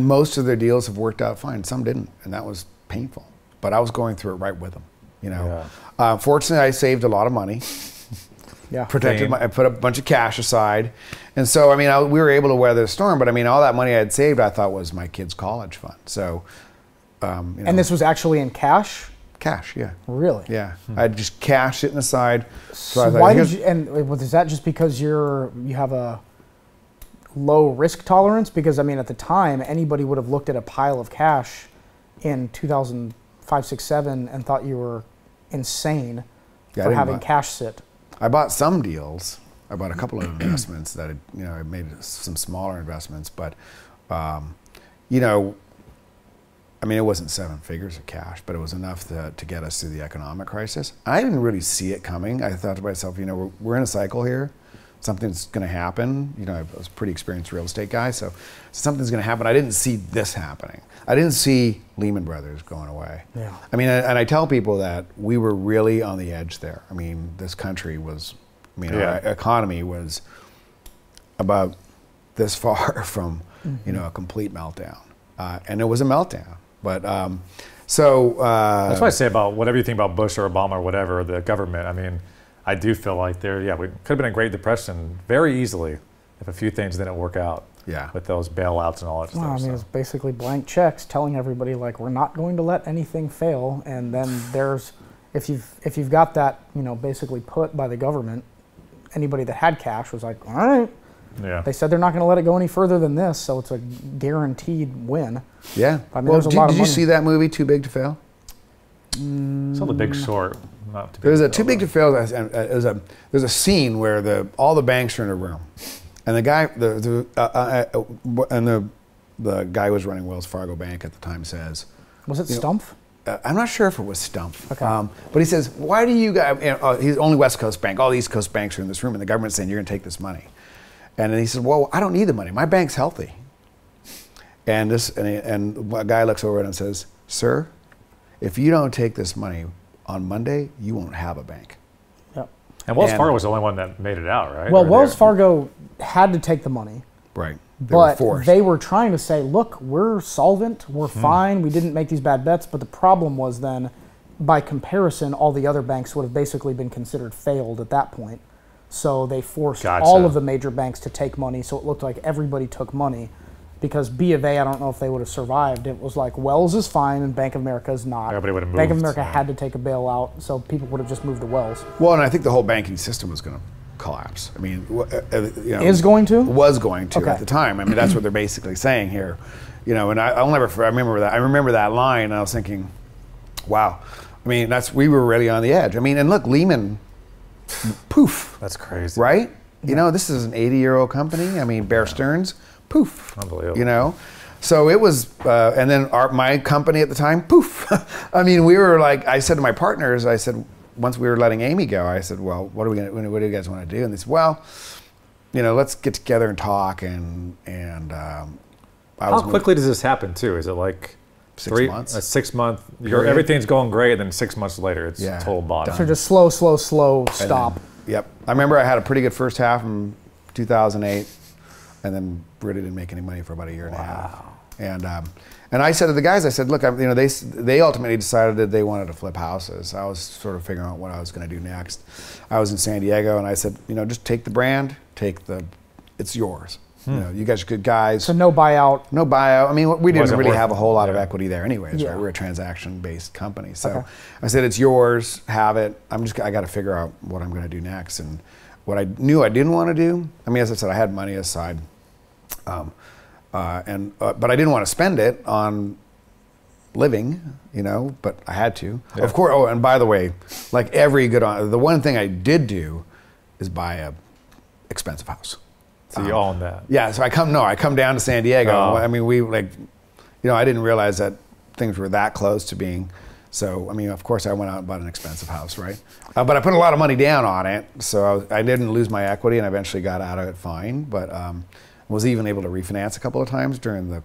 most of their deals have worked out fine. Some didn't, and that was painful. But I was going through it right with them. Fortunately, I saved a lot of money. Yeah, I put a bunch of cash aside, and so we were able to weather the storm. But all that money I had saved, I thought was my kids' college fund. So, and this was actually in cash. Cash, yeah. Really? Yeah. I had just cash sitting aside. So why did you, and is that just because you have a low risk tolerance? Because at the time, anybody would have looked at a pile of cash in 2005, 6, 7 and thought you were insane for having cash sit. I bought some deals. I bought a couple of investments that I made some smaller investments, but it wasn't 7 figures of cash, but it was enough to get us through the economic crisis. I didn't really see it coming. I thought to myself, we're in a cycle here. Something's going to happen. I was a pretty experienced real estate guy, so something's going to happen. I didn't see this happening. I didn't see Lehman Brothers going away. Yeah. And I tell people that we were really on the edge there. This country was, our economy was about this far from, a complete meltdown. And it was a meltdown. But that's what I say about whatever you think about Bush or Obama or whatever, the government. I do feel like we could have been in Great Depression very easily if a few things didn't work out. Yeah. With those bailouts and all that stuff. It's basically blank checks telling everybody we're not going to let anything fail, and then if you've got that basically put by the government, anybody that had cash was like, all right. Yeah. They said they're not going to let it go any further than this, so it's a guaranteed win. Yeah. Did you see that movie, Too Big to Fail? Saw The Big Short. There's a Too Big to Fail. There's a scene where all the banks are in a room, and the guy, the guy who was running Wells Fargo Bank at the time says, "Was it Stumpf?" I'm not sure if it was Stumpf. Okay. But he says, "Why do you guys?" He's only West Coast Bank. All the East Coast banks are in this room, and the government's saying you're going to take this money. And then he said, "Well, I don't need the money. My bank's healthy." And a guy looks over and says, "Sir, if you don't take this money on Monday, you won't have a bank." Yep. And Wells Fargo was the only one that made it out, right? Well, Wells Fargo had to take the money. Right. They were trying to say, look, we're solvent, we're fine, we didn't make these bad bets. But the problem was then, by comparison, all the other banks would have basically been considered failed at that point. So they forced all of the major banks to take money, so it looked like everybody took money. Because B of A, I don't know if they would have survived. It was like Wells is fine and Bank of America is not. Everybody would have moved. Bank of America had to take a bailout, so people would have just moved to Wells. Well, and I think the whole banking system was going to collapse. Is going to? Was going to at the time. That's what they're basically saying here. And I'll never forget. I remember that line, and I was thinking, wow. We were really on the edge. And look, Lehman, poof. That's crazy. Right? You know, this is an 80-year-old company. I mean, Bear Stearns, poof. Unbelievable. You know, so it was, and then my company at the time, poof. I mean, we were like, I said to my partners, I said, once we were letting Amy go, I said, well, what do you guys want to do? And they said, well, you know, let's get together and talk. How quickly does this happen too? Is it like 6 months? A 6 month, everything's going great, and then 6 months later, it's total bottom. So just slow stop. Yep. I remember I had a pretty good first half in 2008, and then really didn't make any money for about a year and a half. And I said to the guys, I said, look, you know, they ultimately decided that they wanted to flip houses. I was sort of figuring out what I was going to do next. I was in San Diego, and I said, you know, just take the brand, it's yours. You know, you guys are good guys. So no buyout. No buyout. I mean, we didn't really have a whole lot of equity there anyways, right? We're a transaction-based company. So I said, it's yours, have it. I got to figure out what I'm going to do next. And what I knew I didn't want to do, I mean, as I said, I had money aside. But I didn't want to spend it on living, you know, but I had to. Yeah. Of course, and by the way, like every the one thing I did do is buy a expensive house. So you own that? Yeah, so I come down to San Diego. I mean, you know, I didn't realize that things were that close to being, so, I mean, of course I went out and bought an expensive house, right? But I put a lot of money down on it, so I didn't lose my equity, and I eventually got out of it fine, but was even able to refinance a couple of times during the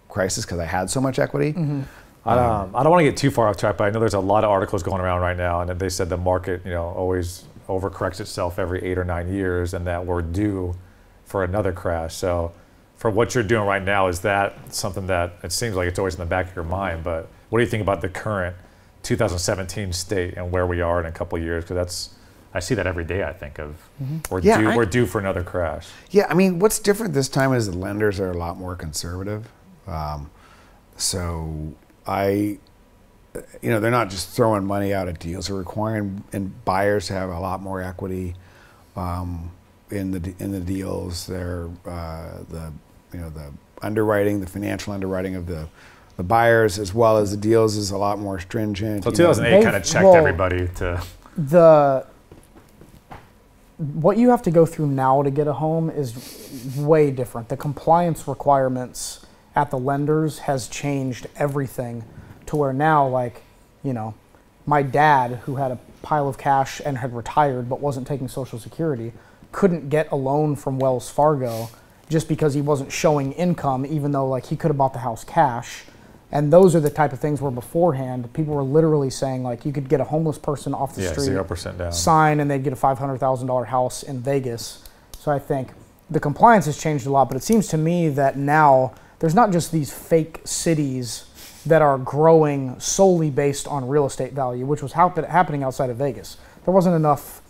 crisis because I had so much equity. Mm-hmm. I don't want to get too far off track, but I know there's a lot of articles going around right now, and they said the market, you know, always overcorrects itself every 8 or 9 years, and that we're due for another crash. So for what you're doing right now, is that something that it seems like it's always in the back of your mind, but what do you think about the current 2017 state and where we are in a couple of years? Because I see that every day. I think of we're due for another crash. Yeah, I mean, what's different this time is the lenders are a lot more conservative. So you know, they're not just throwing money out at deals. They're requiring buyers to have a lot more equity in the deals. They're the underwriting, the financial underwriting of the buyers as well as the deals is a lot more stringent. So 2008 kind of checked everybody to. What you have to go through now to get a home is way different. The compliance requirements at the lenders has changed everything to where now, like, you know, my dad, who had a pile of cash and had retired but wasn't taking Social Security, couldn't get a loan from Wells Fargo just because he wasn't showing income, even though, like, he could have bought the house cash. And those are the type of things where beforehand people were literally saying, like, you could get a homeless person off the street, 0% down, sign, and they'd get a $500,000 house in Vegas. So I think the compliance has changed a lot, but it seems to me that now there's not just these fake cities that are growing solely based on real estate value, which was happening outside of Vegas. There wasn't enough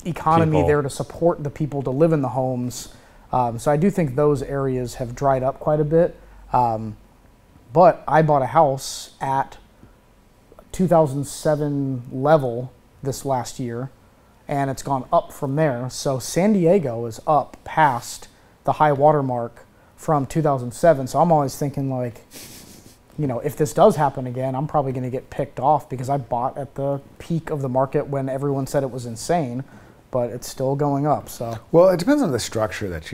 economy there to support the people to live in the homes. So I do think those areas have dried up quite a bit. But I bought a house at 2007 level this last year, and it's gone up from there. So San Diego is up past the high water mark from 2007. So I'm always thinking, like, you know, if this does happen again, I'm probably going to get picked off because I bought at the peak of the market when everyone said it was insane, but it's still going up. So, well, it depends on the structure that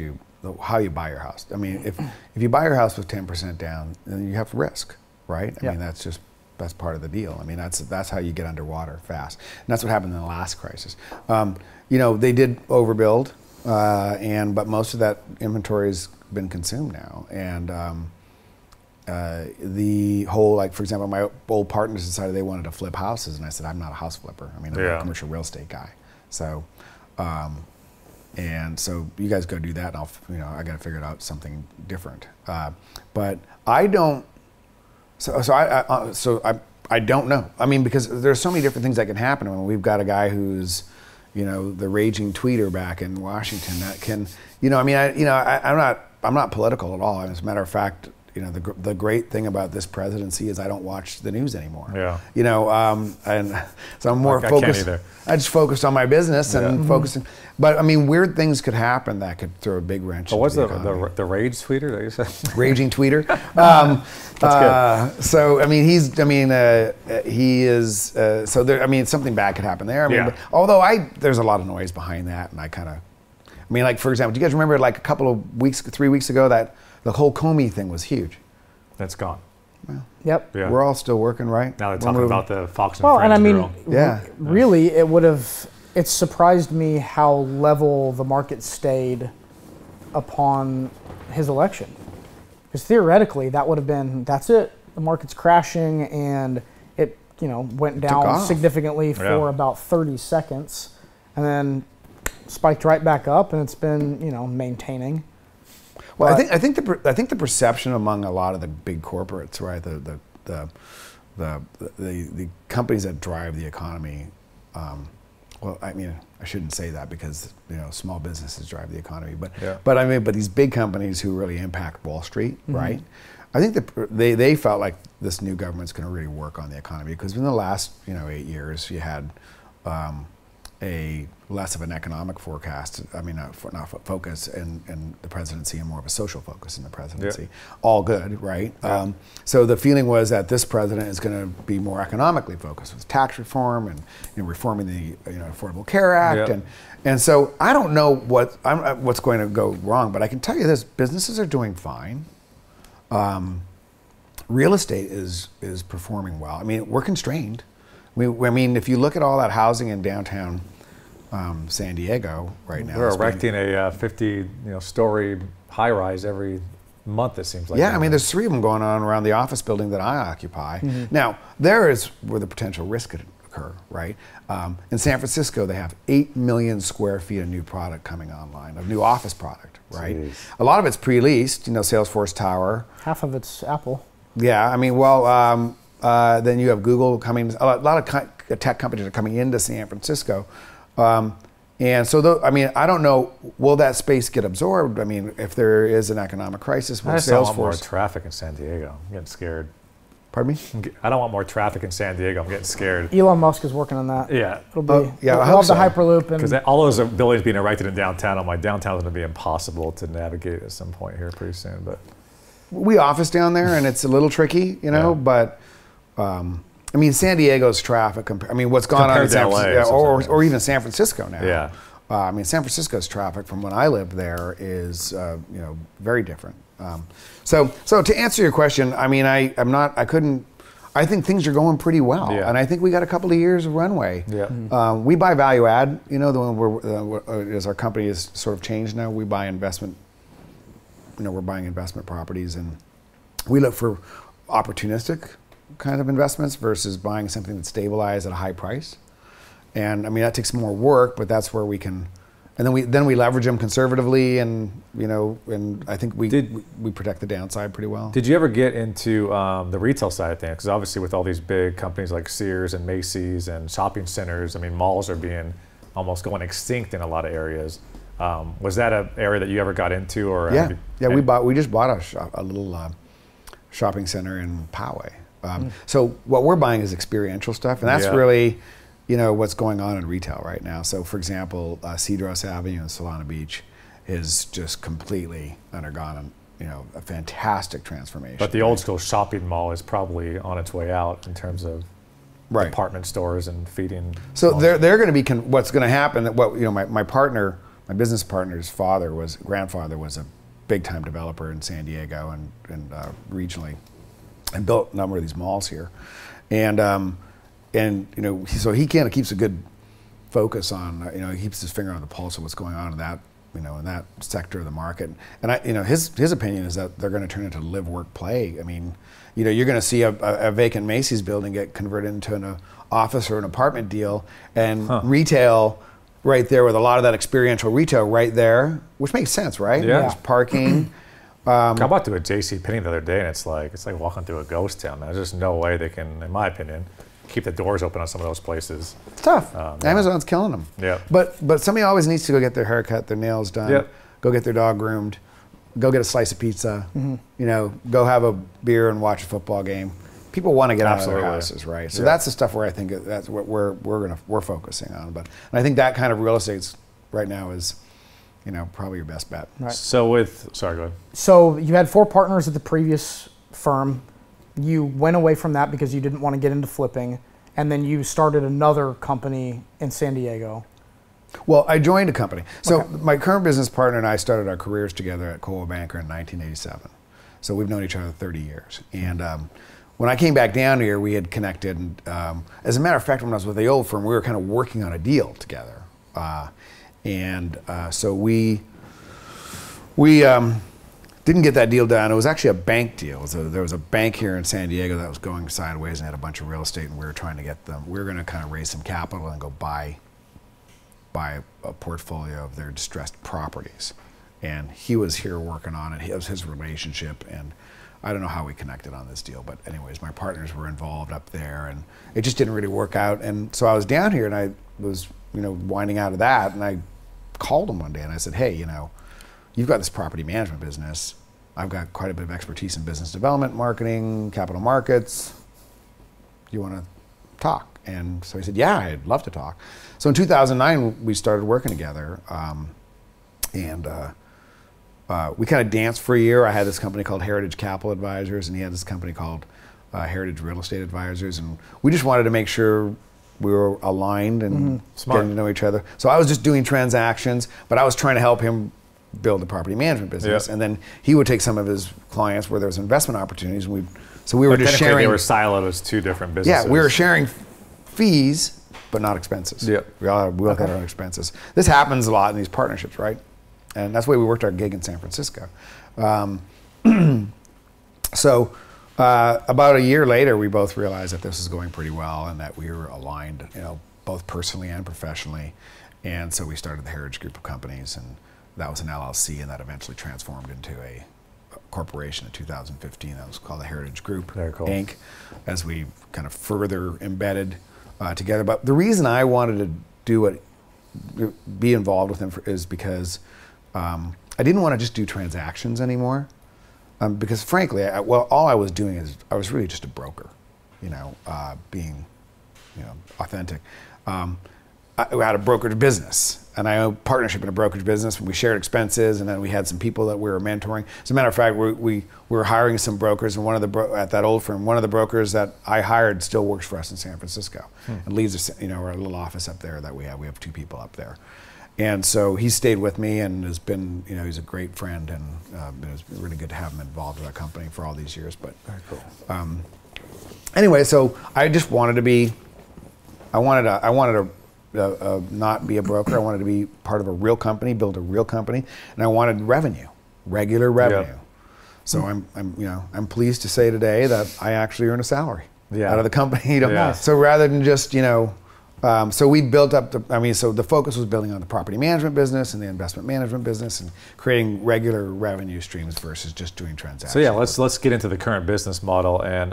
how you buy your house. I mean, if you buy your house with 10% down, then you have risk, right? I mean, that's part of the deal. I mean, that's how you get underwater fast. And that's what happened in the last crisis. You know, they did overbuild, but most of that inventory has been consumed now. And the whole, like, for example, my old partners decided they wanted to flip houses, and I said, I'm not a house flipper. I mean, I'm a commercial real estate guy. So, and so you guys go do that, and I got to figure out something different. But I don't. I don't know. I mean, because there's so many different things that can happen. I mean, we've got a guy who's, you know, the raging tweeter back in Washington that can, you know, I mean, I'm not political at all. As a matter of fact, you know, the great thing about this presidency is I don't watch the news anymore. Yeah. You know, and so I'm more focused. I just focused on my business and focusing. But I mean, weird things could happen that could throw a big wrench. What's the rage tweeter that you said? Raging tweeter. That's good. So I mean, he is. So there. I mean, something bad could happen there. I mean, although there's a lot of noise behind that, and I mean, like, for example, do you guys remember like a couple of weeks, 3 weeks ago, that the whole Comey thing was huge? That's gone. Well, Yep. Yeah. we're all still working, right? Now they're talking about the Fox and Well, Friends and I mean, girl. Yeah. really, it surprised me how level the market stayed upon his election. Because theoretically, that would have been, that's it. The market's crashing, and it, went down off. significantly for about 30 seconds, and then spiked right back up, and it's been, maintaining. Well, I think the perception among a lot of the big corporates, right, the companies that drive the economy. Well, I mean, I shouldn't say that because small businesses drive the economy, but these big companies who really impact Wall Street, right? I think that they felt like this new government's going to really work on the economy, because in the last 8 years you had a less of an economic forecast. I mean, not focus in the presidency, and more of a social focus in the presidency. Yep. All good, right? Yep. So the feeling was that this president is going to be more economically focused with tax reform and reforming the Affordable Care Act, Yep. and so I don't know what's going to go wrong, but I can tell you this: businesses are doing fine. Real estate is performing well. I mean, we're constrained. I mean, if you look at all that housing in downtown San Diego right now, We're erecting a 50-story high-rise every month, it seems like. Yeah, I mean, there's 3 of them going on around the office building that I occupy. Now, there is where the potential risk could occur, right? In San Francisco, they have 8 million square feet of new product coming online, of new office product, right? Jeez. A lot of it's pre-leased, Salesforce Tower. Half of it's Apple. Yeah, I mean, well, then you have Google coming. A lot of tech companies are coming into San Francisco, and so I don't know. Will that space get absorbed? I mean, if there is an economic crisis, will I just don't want more Salesforce? traffic in San Diego. I'm getting scared. Pardon me? I don't want more traffic in San Diego. I'm getting scared. Elon Musk is working on that. Yeah. It'll be. yeah, I we'll hope have so. the Hyperloop, Because and all those buildings being erected in downtown, I'm like, downtown's going to be impossible to navigate at some point here pretty soon. But We office down there, and it's a little tricky, Yeah. But I mean, San Diego's traffic. I mean, what's gone on in San Compared to Francisco, LA or even San Francisco now. Yeah. I mean, San Francisco's traffic from when I lived there is, very different. So to answer your question, I mean, I think things are going pretty well, Yeah. and I think we got a couple of years of runway. Yeah. We buy value add. The one as our company has sort of changed now, we buy investment. We're buying investment properties, and we look for opportunistic kind of investments versus buying something that's stabilized at a high price. And I mean, that takes more work, but that's where we can, and then we leverage them conservatively, and and I think we protect the downside pretty well. Did you ever get into the retail side of things? Because obviously with all these big companies like Sears and Macy's and shopping centers, I mean, malls are being almost going extinct in a lot of areas. Was that an area that you ever got into, or? We just bought a little shopping center in Poway. So what we're buying is experiential stuff, and that's really, what's going on in retail right now. So for example, Cedros Avenue in Solana Beach is just completely undergone a fantastic transformation. But the old school shopping mall is probably on its way out in terms of department stores and feeding. So they're going to be what's going to happen. My business partner's grandfather was a big time developer in San Diego and regionally, and built a number of these malls here, and so he kind of keeps a good focus on he keeps his finger on the pulse of what's going on in that in that sector of the market. And his opinion is that they're going to turn into live, work, play. I mean, you're going to see a vacant Macy's building get converted into an office or an apartment deal, and retail right there with a lot of that experiential retail right there, which makes sense, right? Yeah. There's parking. I walked through a JCPenney the other day, and it's like walking through a ghost town. There's just no way they can, in my opinion, keep the doors open on some of those places. It's tough. Amazon's killing them. Yeah. But somebody always needs to go get their hair cut, their nails done, go get their dog groomed, go get a slice of pisa, go have a beer and watch a football game. People want to get out of their houses, right? So that's the stuff where I think that's what we're focusing on. And I think that kind of real estate right now is, probably your best bet. Right. So sorry, go ahead. So you had 4 partners at the previous firm. You went away from that because you didn't want to get into flipping, and then you started another company in San Diego. Well, I joined a company. So my current business partner and I started our careers together at Coldwell Banker in 1987. So we've known each other 30 years. And when I came back down here, we had connected. And, as a matter of fact, when I was with the old firm, we were kind of working on a deal together. So we didn't get that deal done. It was actually a bank deal. So there was a bank here in San Diego that was going sideways and had a bunch of real estate, and we were trying to get them. We were going to kind of raise some capital and go buy a portfolio of their distressed properties. And he was here working on it. It was his relationship, and I don't know how we connected on this deal, but anyways, my partners were involved up there, and it just didn't really work out. And so I was down here, and I was, winding out of that, and I called him one day, and I said, hey, you've got this property management business. I've got quite a bit of expertise in business development, marketing, capital markets. Do you want to talk? And so he said, yeah, I'd love to talk. So in 2009, we started working together. We kind of danced for a year. I had this company called Heritage Capital Advisors, and he had this company called Heritage Real Estate Advisors. And we just wanted to make sure we were aligned and getting to know each other. So I was just doing transactions, but I was trying to help him build the property management business. Yep. And then he would take some of his clients where there was investment opportunities, and we were just sharing. They were siloed as two different businesses. Yeah, we were sharing fees, but not expenses. Yep. We all had our own expenses. This happens a lot in these partnerships, right? And that's the way we worked our gig in San Francisco. So about a year later, we both realized that this was going pretty well and that we were aligned, both personally and professionally. And so we started the Heritage Group of Companies, and that was an LLC, and that eventually transformed into a corporation in 2015. That was called the Heritage Group, Inc., as we kind of further embedded together. But the reason I wanted to be involved with him is because I didn't want to just do transactions anymore. Because frankly, all I was doing is I was really just a broker, being, authentic. I had a brokerage business, and I owned partnership in a brokerage business, and we shared expenses, and then we had some people that we were mentoring. As a matter of fact, we were hiring some brokers, and at that old firm, one of the brokers that I hired still works for us in San Francisco, and leads our little office up there that we have. We have 2 people up there. And so he stayed with me and has been, he's a great friend, and it was really good to have him involved with our company for all these years. But very cool. Anyway, so I just wanted to be, I wanted to not be a broker. I wanted to be part of a real company, build a real company, and I wanted revenue, regular revenue. Yep. So I'm pleased to say today that I actually earn a salary out of the company. So rather than just so we built up so the focus was building on the property management business and the investment management business and creating regular revenue streams versus just doing transactions. So yeah, let's get into the current business model, and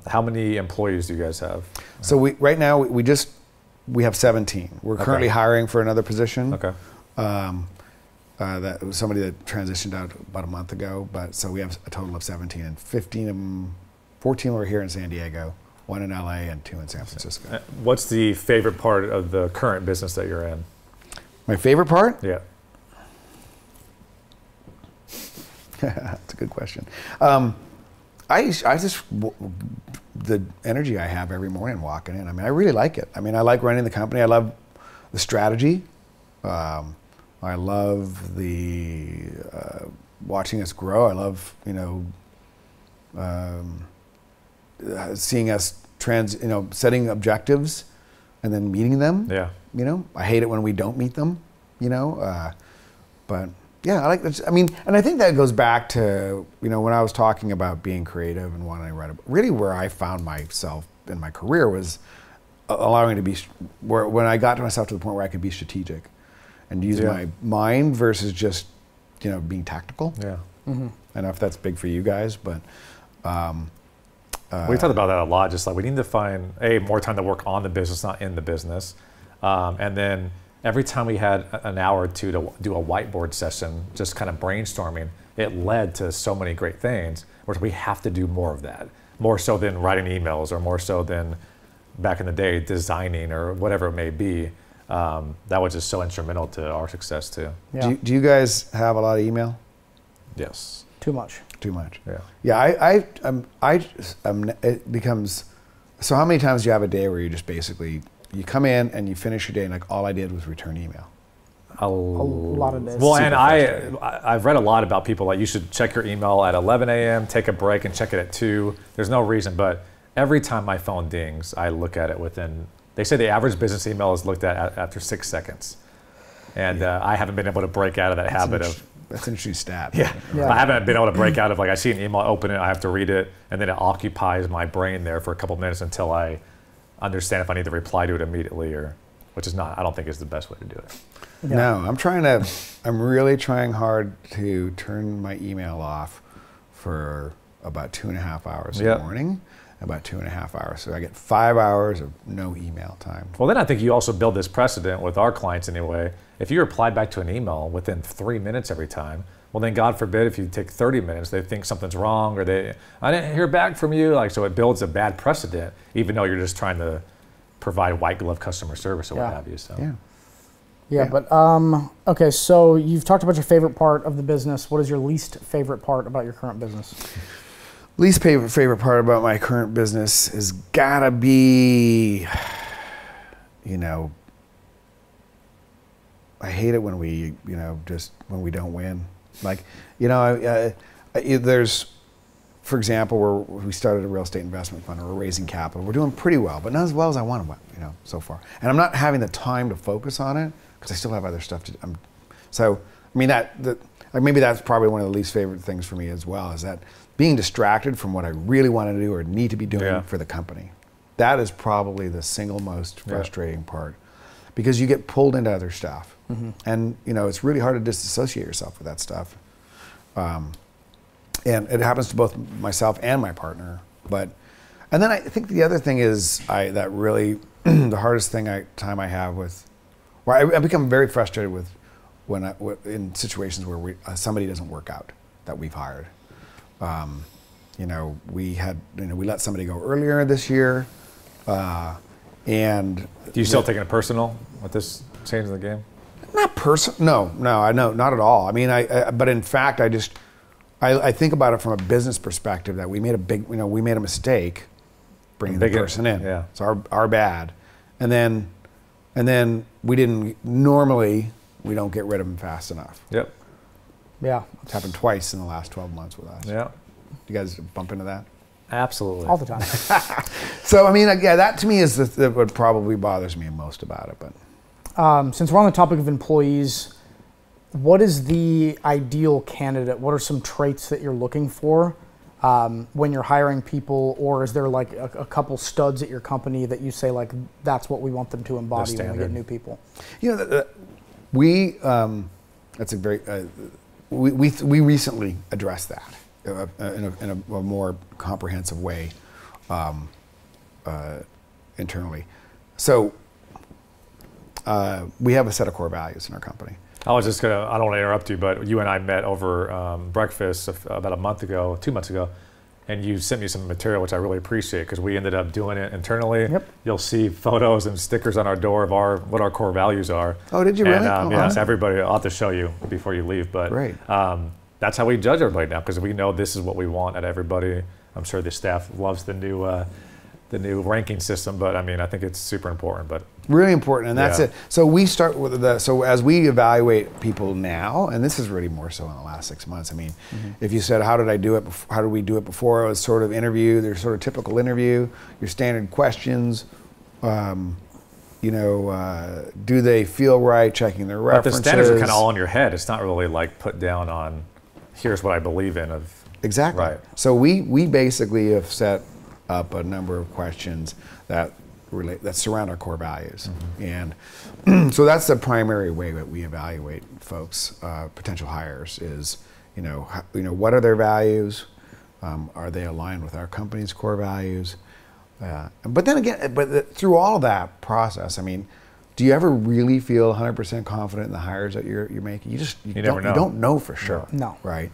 how many employees do you guys have? So right now we have 17. We're currently hiring for another position. Okay. That was somebody that transitioned out about a month ago, but so we have a total of 17, and 14 were here in San Diego, 1 in LA, and 2 in San Francisco. What's the favorite part of the current business that you're in? My favorite part? Yeah. That's a good question. The energy I have every morning walking in, I really like it. I like running the company. I love the strategy. I love the watching us grow. I love, seeing us setting objectives and then meeting them. Yeah. I hate it when we don't meet them. But yeah, I like this. And I think that goes back to when I was talking about being creative and wanting to write. Really, where I found myself in my career was allowing to be when I got to myself to the point where I could be strategic and use my mind versus just being tactical. Yeah. Mm-hmm. I don't know if that's big for you guys, but. We talked about that a lot, just like we need to find more time to work on the business, not in the business. And then every time we had an hour or two to do a whiteboard session, just kind of brainstorming, it led to so many great things, where we have to do more of that, more so than writing emails, or more so than back in the day designing or whatever it may be. That was just so instrumental to our success too. Yeah. Do you guys have a lot of email? Yes. Too much. Too much. Yeah. Yeah. It becomes. So how many times do you have a day where you just basically you come in and you finish your day and like all I did was return email? a lot of days. Well, and I've read a lot about people like you should check your email at 11 a.m., take a break, and check it at 2. There's no reason, but every time my phone dings, I look at it within. They say the average business email is looked at after 6 seconds, and I haven't been able to break out of that habit of. That's an interesting stat. Yeah. I haven't been able to break out of like I see an email, open it, I have to read it, and then it occupies my brain there for a couple minutes until I understand if I need to reply to it immediately or, which is not. I don't think is the best way to do it. Yeah. No, I'm really trying hard to turn my email off for about 2.5 hours in the morning, about 2.5 hours. So I get 5 hours of no email time. Well, then I think you also build this precedent with our clients anyway. If you reply back to an email within 3 minutes every time, well then God forbid if you take 30 minutes, they think something's wrong or I didn't hear back from you. Like, so it builds a bad precedent, even though you're just trying to provide white glove customer service or what have you. So. Yeah, but okay, so you've talked about your favorite part of the business. What is your least favorite part about your current business? Least favorite part about my current business has gotta be, I hate it when we, just when we don't win. Like, there's, for example, we started a real estate investment fund, or we're raising capital. We're doing pretty well, but not as well as I want to, so far. And I'm not having the time to focus on it because I still have other stuff to do. So, I mean, maybe that's probably one of the least favorite things for me as well, is that being distracted from what I really want to do or need to be doing for the company. That is probably the single most frustrating part, because you get pulled into other stuff. And, it's really hard to disassociate yourself with that stuff. And it happens to both myself and my partner. And then I think the other thing is that really the hardest time I have with, I become very frustrated with in situations where somebody doesn't work out that we've hired. We let somebody go earlier this year, and do you still take it personal with this change in the game? Not personal. No, I know, not at all. I mean, but in fact, I think about it from a business perspective that we made a mistake bringing the person in. Yeah. It's our bad, and then we don't get rid of them fast enough. Yep. Yeah. It's happened twice in the last 12 months with us. Yeah. You guys bump into that? Absolutely. All the time. So, I mean, that to me is what probably bothers me most about it. But since we're on the topic of employees, what is the ideal candidate? What are some traits that you're looking for when you're hiring people? Or is there like a couple studs at your company that you say, like, that's what we want them to embody when we get new people? We recently addressed that in a more comprehensive way internally. So we have a set of core values in our company. I was just gonna, I don't want to interrupt you, but you and I met over breakfast about 2 months ago, and you sent me some material, which I really appreciate, because we ended up doing it internally. Yep. You'll see photos and stickers on our door of what our core values are. Oh, did you really? Yes, everybody, I'll have to show you before you leave, but great. That's how we judge everybody now, because we know this is what we want at everybody. I'm sure the staff loves the new ranking system, but I mean, I think it's super important. But really important, and that's it. So we start with so as we evaluate people now, and this is really more so in the last 6 months. I mean, if you said, how did I do it? How did we do it before? It was sort of interview. There's sort of typical interview, your standard questions. Do they feel right? Checking their references. But the standards are kind of all in your head. It's not really like put down on, here's what I believe in. Exactly. Right. So we basically have set up a number of questions that surround our core values, and so that's the primary way that we evaluate folks, potential hires. Is what are their values? Are they aligned with our company's core values? But then again, through all of that process, I mean, do you ever really feel 100% confident in the hires that you're making? You never know. You don't know for sure. No. Right.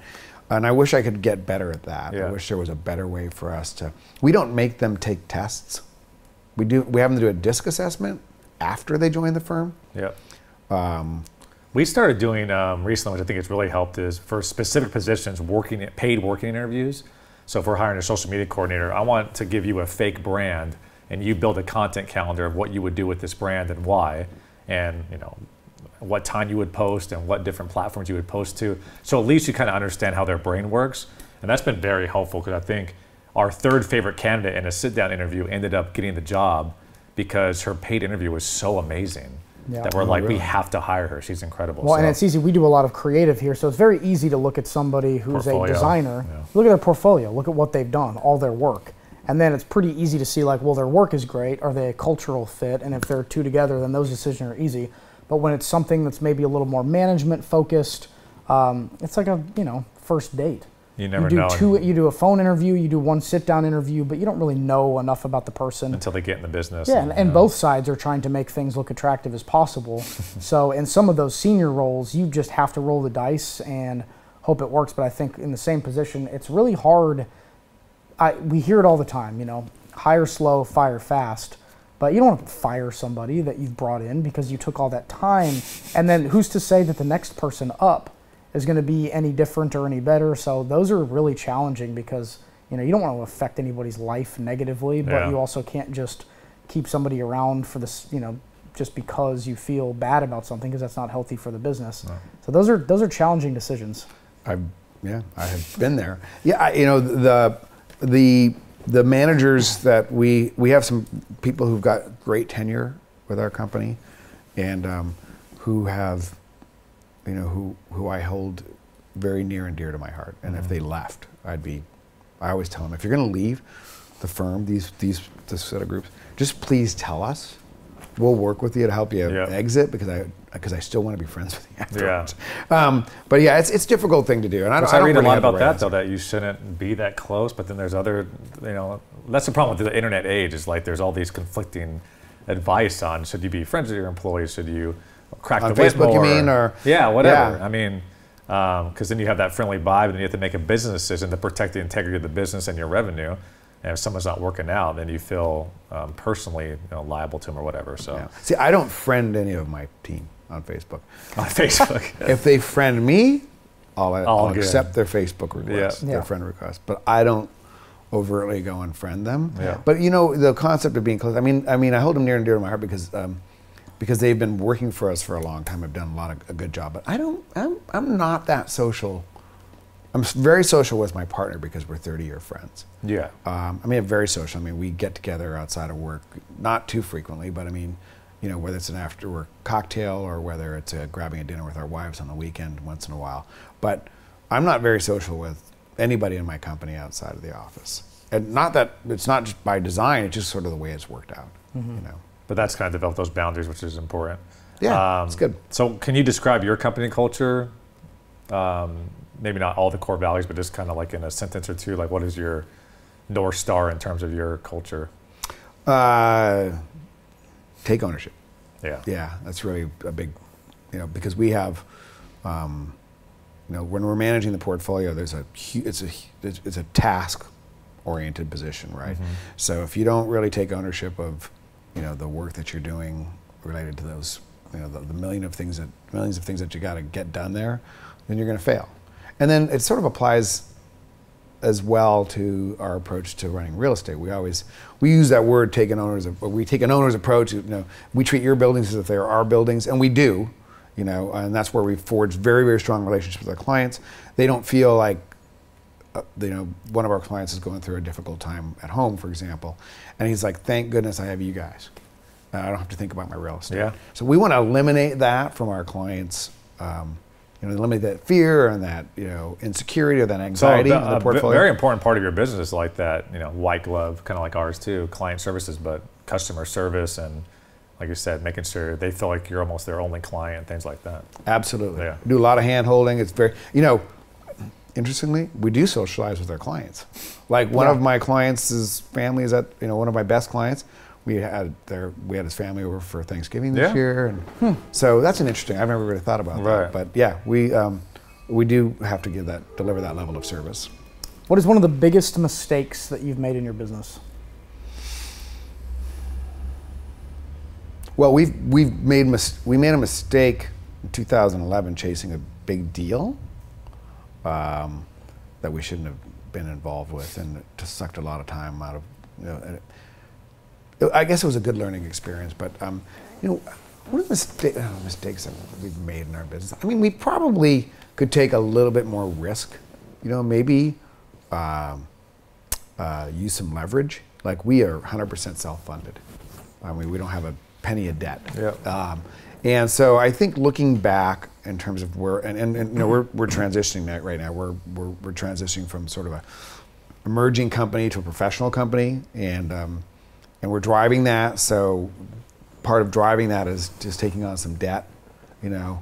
And I wish I could get better at that. Yeah. I wish there was a better way for us to. We don't make them take tests. We have them do a DISC assessment after they join the firm. Yeah. We started doing recently, which I think it's really helped, is for specific positions, paid working interviews. So if we're hiring a social media coordinator, I want to give you a fake brand, and you build a content calendar of what you would do with this brand and why. And what time you would post and what different platforms you would post to. So at least you kind of understand how their brain works. And that's been very helpful, because I think our third favorite candidate in a sit-down interview ended up getting the job because her paid interview was so amazing that we're like, really? we have to hire her. She's incredible. Well, and it's easy. We do a lot of creative here, so it's very easy to look at somebody who's a designer, look at their portfolio, look at what they've done, all their work. And then it's pretty easy to see, like, well, their work is great. Are they a cultural fit? And if they're two together, then those decisions are easy. But when it's something that's maybe a little more management focused, it's like a, first date. You never know. You do a phone interview, you do one sit-down interview, but you don't really know enough about the person. Until they get in the business. Yeah, and both sides are trying to make things look attractive as possible. So in some of those senior roles, you just have to roll the dice and hope it works. But I think in the same position, it's really hard. We hear it all the time, hire slow, fire fast. But you don't want to fire somebody that you've brought in because you took all that time. And then who's to say that the next person up is going to be any different or any better? So those are really challenging, because you don't want to affect anybody's life negatively, but you also can't just keep somebody around for this, just because you feel bad about something, because that's not healthy for the business. No. So those are challenging decisions. I have been there. Yeah, the managers that we have some people who've got great tenure with our company, and who have, who I hold very near and dear to my heart. And if they left, I always tell them, if you're going to leave the firm, this set of groups, just please tell us. We'll work with you to help you exit, because I still want to be friends with you afterwards. But yeah, it's a difficult thing to do. And I read really a lot about that, though, that you shouldn't be that close. But then there's other, that's the problem with the internet age, is like there's all these conflicting advice on, should you be friends with your employees? Should you crack on the whip Facebook, more? you mean? Or whatever. Yeah. I mean, because then you have that friendly vibe, and then you have to make a business decision to protect the integrity of the business and your revenue. And if someone's not working out, then you feel personally liable to them or whatever. So See, I don't friend any of my team on Facebook. On Facebook. If they friend me, I'll accept their Facebook request, their friend request. But I don't overtly go and friend them. Yeah. But the concept of being close. I mean, I hold them near and dear to my heart because they've been working for us for a long time. I've done a good job. But I'm not that social. I'm very social with my partner because we're 30-year friends. Yeah. Very social. We get together outside of work, not too frequently, but whether it's an after-work cocktail or whether it's grabbing a dinner with our wives on the weekend once in a while. But I'm not very social with anybody in my company outside of the office. And not that it's not just by design; it's just sort of the way it's worked out. But that's kind of developed those boundaries, which is important. Yeah, it's good. So, can you describe your company culture? Maybe not all the core values, but just kind of like in a sentence or two, like what is your North Star in terms of your culture? Take ownership. Yeah. Yeah, that's really a big, because we have, when we're managing the portfolio, it's a task-oriented position, right? Mm-hmm. So if you don't really take ownership of, the work that you're doing related to those, the millions of things that you got to get done there, then you're going to fail. And then it sort of applies as well to our approach to running real estate. We use that word, we take an owner's approach. We treat your buildings as if they are our buildings, and we do, and that's where we forge very, very strong relationships with our clients. They don't feel like, one of our clients is going through a difficult time at home, for example, and he's like, thank goodness I have you guys. I don't have to think about my real estate. Yeah. So we want to eliminate that from our clients. Eliminate that fear and that insecurity or that anxiety in the portfolio. A very important part of your business is like that, white glove, kind of like ours too, client services, but customer service, and like you said, making sure they feel like you're almost their only client, things like that. Absolutely. Yeah. We do a lot of hand holding. It's very, interestingly, we do socialize with our clients. Like one of my clients' family is at, one of my best clients. We had his family over for Thanksgiving this year, and so that's an interesting. I've never really thought about that, but yeah, we do have to deliver that level of service. What is one of the biggest mistakes that you've made in your business? Well, we made a mistake in 2011 chasing a big deal that we shouldn't have been involved with, and it just sucked a lot of time out of. I guess it was a good learning experience, but What are mistakes that we've made in our business? I mean, we probably could take a little bit more risk. You know, maybe use some leverage. Like we are 100% self-funded. I mean, we don't have a penny of debt. Yeah. And so I think looking back in terms of where, and you know, we're transitioning that right now. We're transitioning from sort of a emerging company to a professional company, and we're driving that. So part of driving that is just taking on some debt, you know.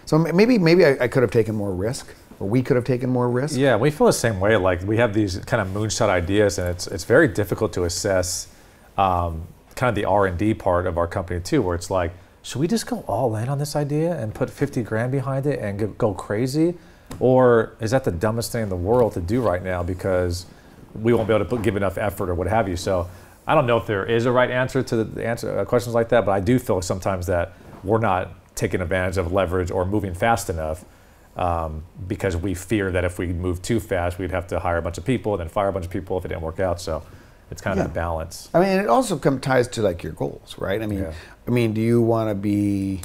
So maybe I could have taken more risk, or we could have taken more risk. Yeah, we feel the same way. Like we have these kind of moonshot ideas, and it's very difficult to assess kind of the R&D part of our company too, where it's like, should we just go all in on this idea and put 50 grand behind it and go crazy? Or is that the dumbest thing in the world to do right now because we won't be able to give enough effort or what have you? So I don't know if there is a right answer to the answer questions like that, but I do feel sometimes that we're not taking advantage of leverage or moving fast enough because we fear that if we move too fast, we'd have to hire a bunch of people and then fire a bunch of people if it didn't work out. So it's kind of a balance. I mean, it also ties to like your goals, right? I mean, do you want to be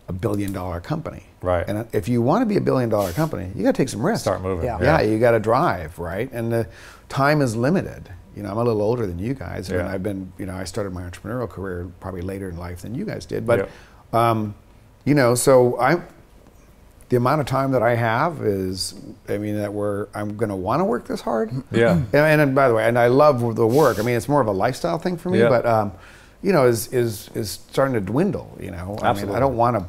a $1 billion company? Right. And if you want to be a $1 billion company, you got to take some risks. Start moving. Yeah, you got to drive, right? And the time is limited. You know, I'm a little older than you guys, and I've been, you know, I started my entrepreneurial career probably later in life than you guys did. But, you know, so the amount of time that I have is, I mean, I'm going to want to work this hard. Yeah. And by the way, and I love the work. I mean, it's more of a lifestyle thing for me, but, you know, is starting to dwindle, you know. Absolutely. I mean, I don't want to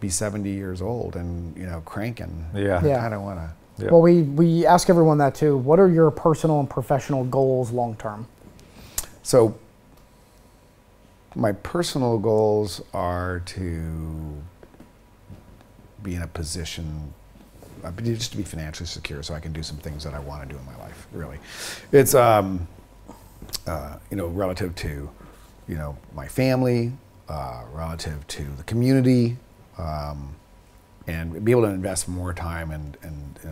be 70 years old and, you know, cranking. Yeah. I kind of want to. Yeah. Well, we ask everyone that too. What are your personal and professional goals long term? So my personal goals are to be in a position just to be financially secure so I can do some things that I want to do in my life, really. It's, you know, relative to, you know, my family, relative to the community, and be able to invest more time and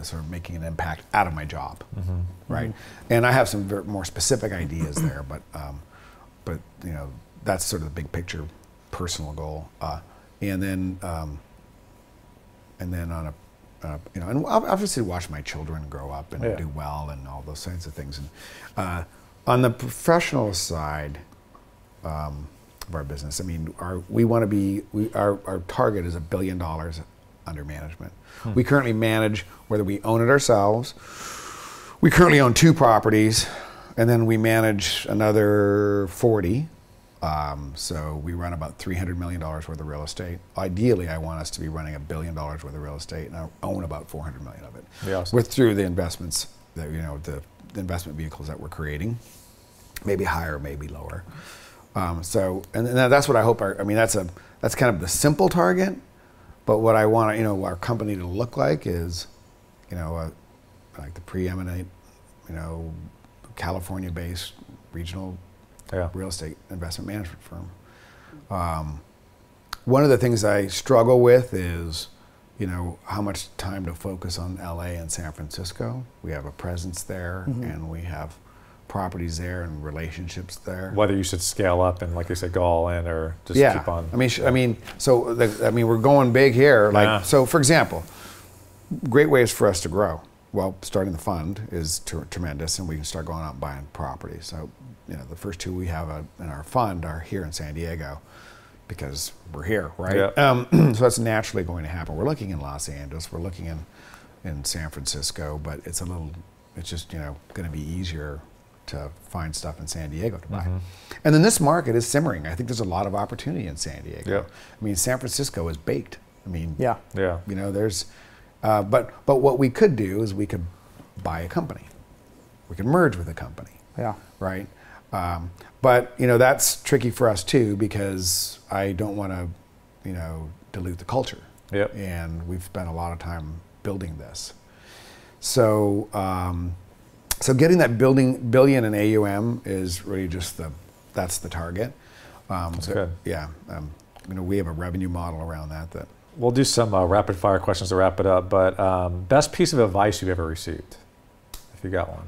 sort of making an impact out of my job, right? And I have some more specific ideas there, but you know, that's sort of the big picture personal goal. And then on you know, and obviously watch my children grow up and do well and all those kinds of things. And on the professional side of our business, I mean, our target is $1 billion under management. We currently manage, whether we own it ourselves, we currently own 2 properties, and then we manage another 40. So we run about $300 million worth of real estate. Ideally, I want us to be running $1 billion worth of real estate, and I own about $400 million of it. Awesome. Through the investments that, you know, the investment vehicles that we're creating, maybe higher, maybe lower. So, and that's what I hope. I mean, that's kind of the simple target. But what I want, you know, our company to look like is, you know, like the preeminent, you know, California-based regional real estate investment management firm. One of the things I struggle with is, you know, how much time to focus on LA and San Francisco. We have a presence there, and we have properties there and relationships there. Whether you should scale up and, like you said, go all in or just keep on. I mean, we're going big here. Like, so for example, great ways for us to grow. Well, starting the fund is tremendous, and we can start going out and buying properties. So, you know, the first 2 we have in our fund are here in San Diego because we're here, right? So that's naturally going to happen. We're looking in Los Angeles, we're looking in San Francisco, but it's just, you know, going to be easier to find stuff in San Diego to buy. And then this market is simmering. I think there's a lot of opportunity in San Diego. I mean, San Francisco is baked. I mean, you know, there's, but what we could do is we could buy a company. We could merge with a company. Right? But, you know, that's tricky for us too, because I don't want to, you know, dilute the culture. And we've spent a lot of time building this. So, so getting that billion in AUM is really just that's the target. That's good. Yeah. You know, we have a revenue model around that. We'll do some rapid fire questions to wrap it up, but best piece of advice you've ever received, if you got one.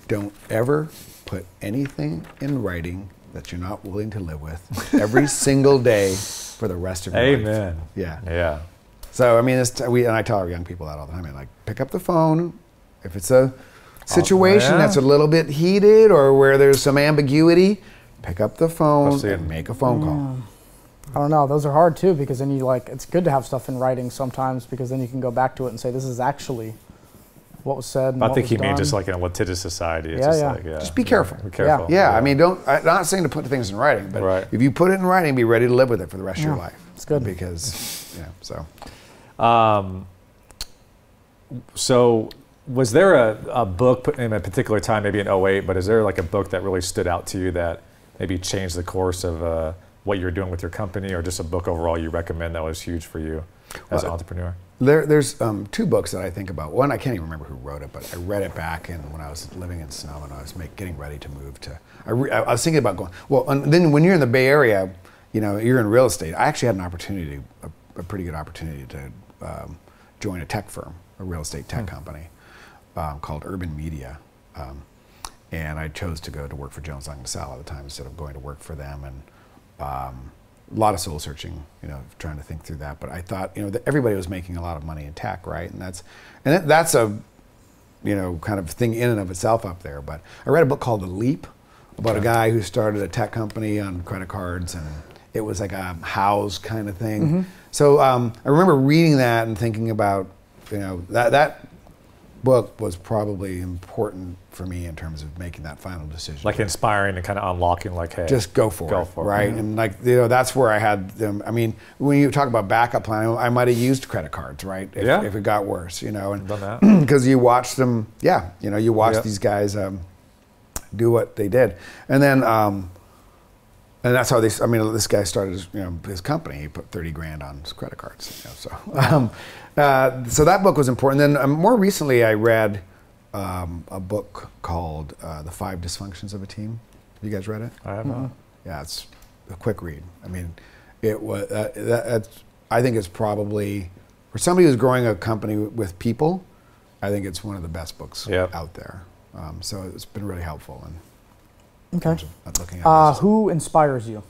Don't ever put anything in writing that you're not willing to live with every single day for the rest of your life. Amen. Yeah. Yeah. So, I mean, and I tell our young people that all the time. I mean, like, pick up the phone. If it's a situation that's a little bit heated or where there's some ambiguity, pick up the phone and make a phone call. I don't know. Those are hard too, because then you it's good to have stuff in writing sometimes, because then you can go back to it and say, this is actually what was said. And I think he means just like in a litigious society. It's just be careful. Be careful. Yeah. I mean, I'm not saying to put things in writing, but if you put it in writing, be ready to live with it for the rest of your life. It's good. Because, so. So was there a book in a particular time, maybe in '08, but is there like a book that really stood out to you that maybe changed the course of what you're doing with your company, or just a book overall you recommend that was huge for you as an entrepreneur? There's two books that I think about. One, I can't even remember who wrote it, but I read it back when I was living in Sonoma and I was getting ready to move to. I was thinking about going. Well, and then when you're in the Bay Area, you're in real estate. I actually had an opportunity, a pretty good opportunity to join a tech firm, a real estate tech company called Urban Media. And I chose to go to work for Jones Lang LaSalle at the time instead of going to work for them. And a lot of soul searching, trying to think through that. But I thought, that everybody was making a lot of money in tech, right? And that's a, kind of thing in and of itself up there. But I read a book called The Leap about a guy who started a tech company on credit cards, and it was like a house kind of thing. Mm-hmm. So I remember reading that and thinking about, that book was probably important for me in terms of making that final decision. Like inspiring and kind of unlocking, like, hey, just go for it, right? Mm-hmm. And that's where I had them. I mean, when you talk about backup plan, I might have used credit cards, right? If it got worse, and because you watch them, you watch these guys do what they did, and then. And that's how this guy started his company. He put 30 grand on his credit cards. So that book was important. Then more recently, I read a book called The 5 Dysfunctions of a Team. Have you guys read it? I have not. Yeah, it's a quick read. I mean, it was. I think it's probably, for somebody who's growing a company with people, I think it's one of the best books out there. So it's been really helpful. And okay. Looking at who inspires you?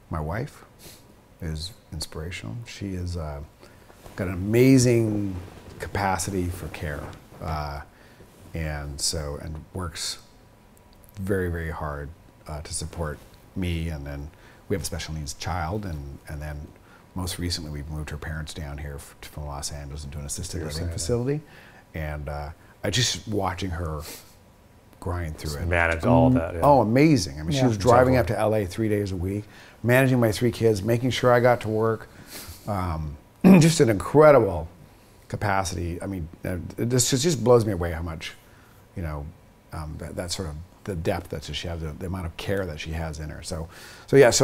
My wife is inspirational. She has got an amazing capacity for care, and works very, very hard to support me. And then we have a special needs child, and then most recently we've moved her parents down here from Los Angeles into an assisted living facility, and I just watching her grind through it. Manage all of that. Yeah. Oh, amazing. I mean, she was driving up to LA 3 days a week, managing my 3 kids, making sure I got to work. Just an incredible capacity. I mean, this just blows me away how much, that sort of the depth that she has, the amount of care that she has in her. So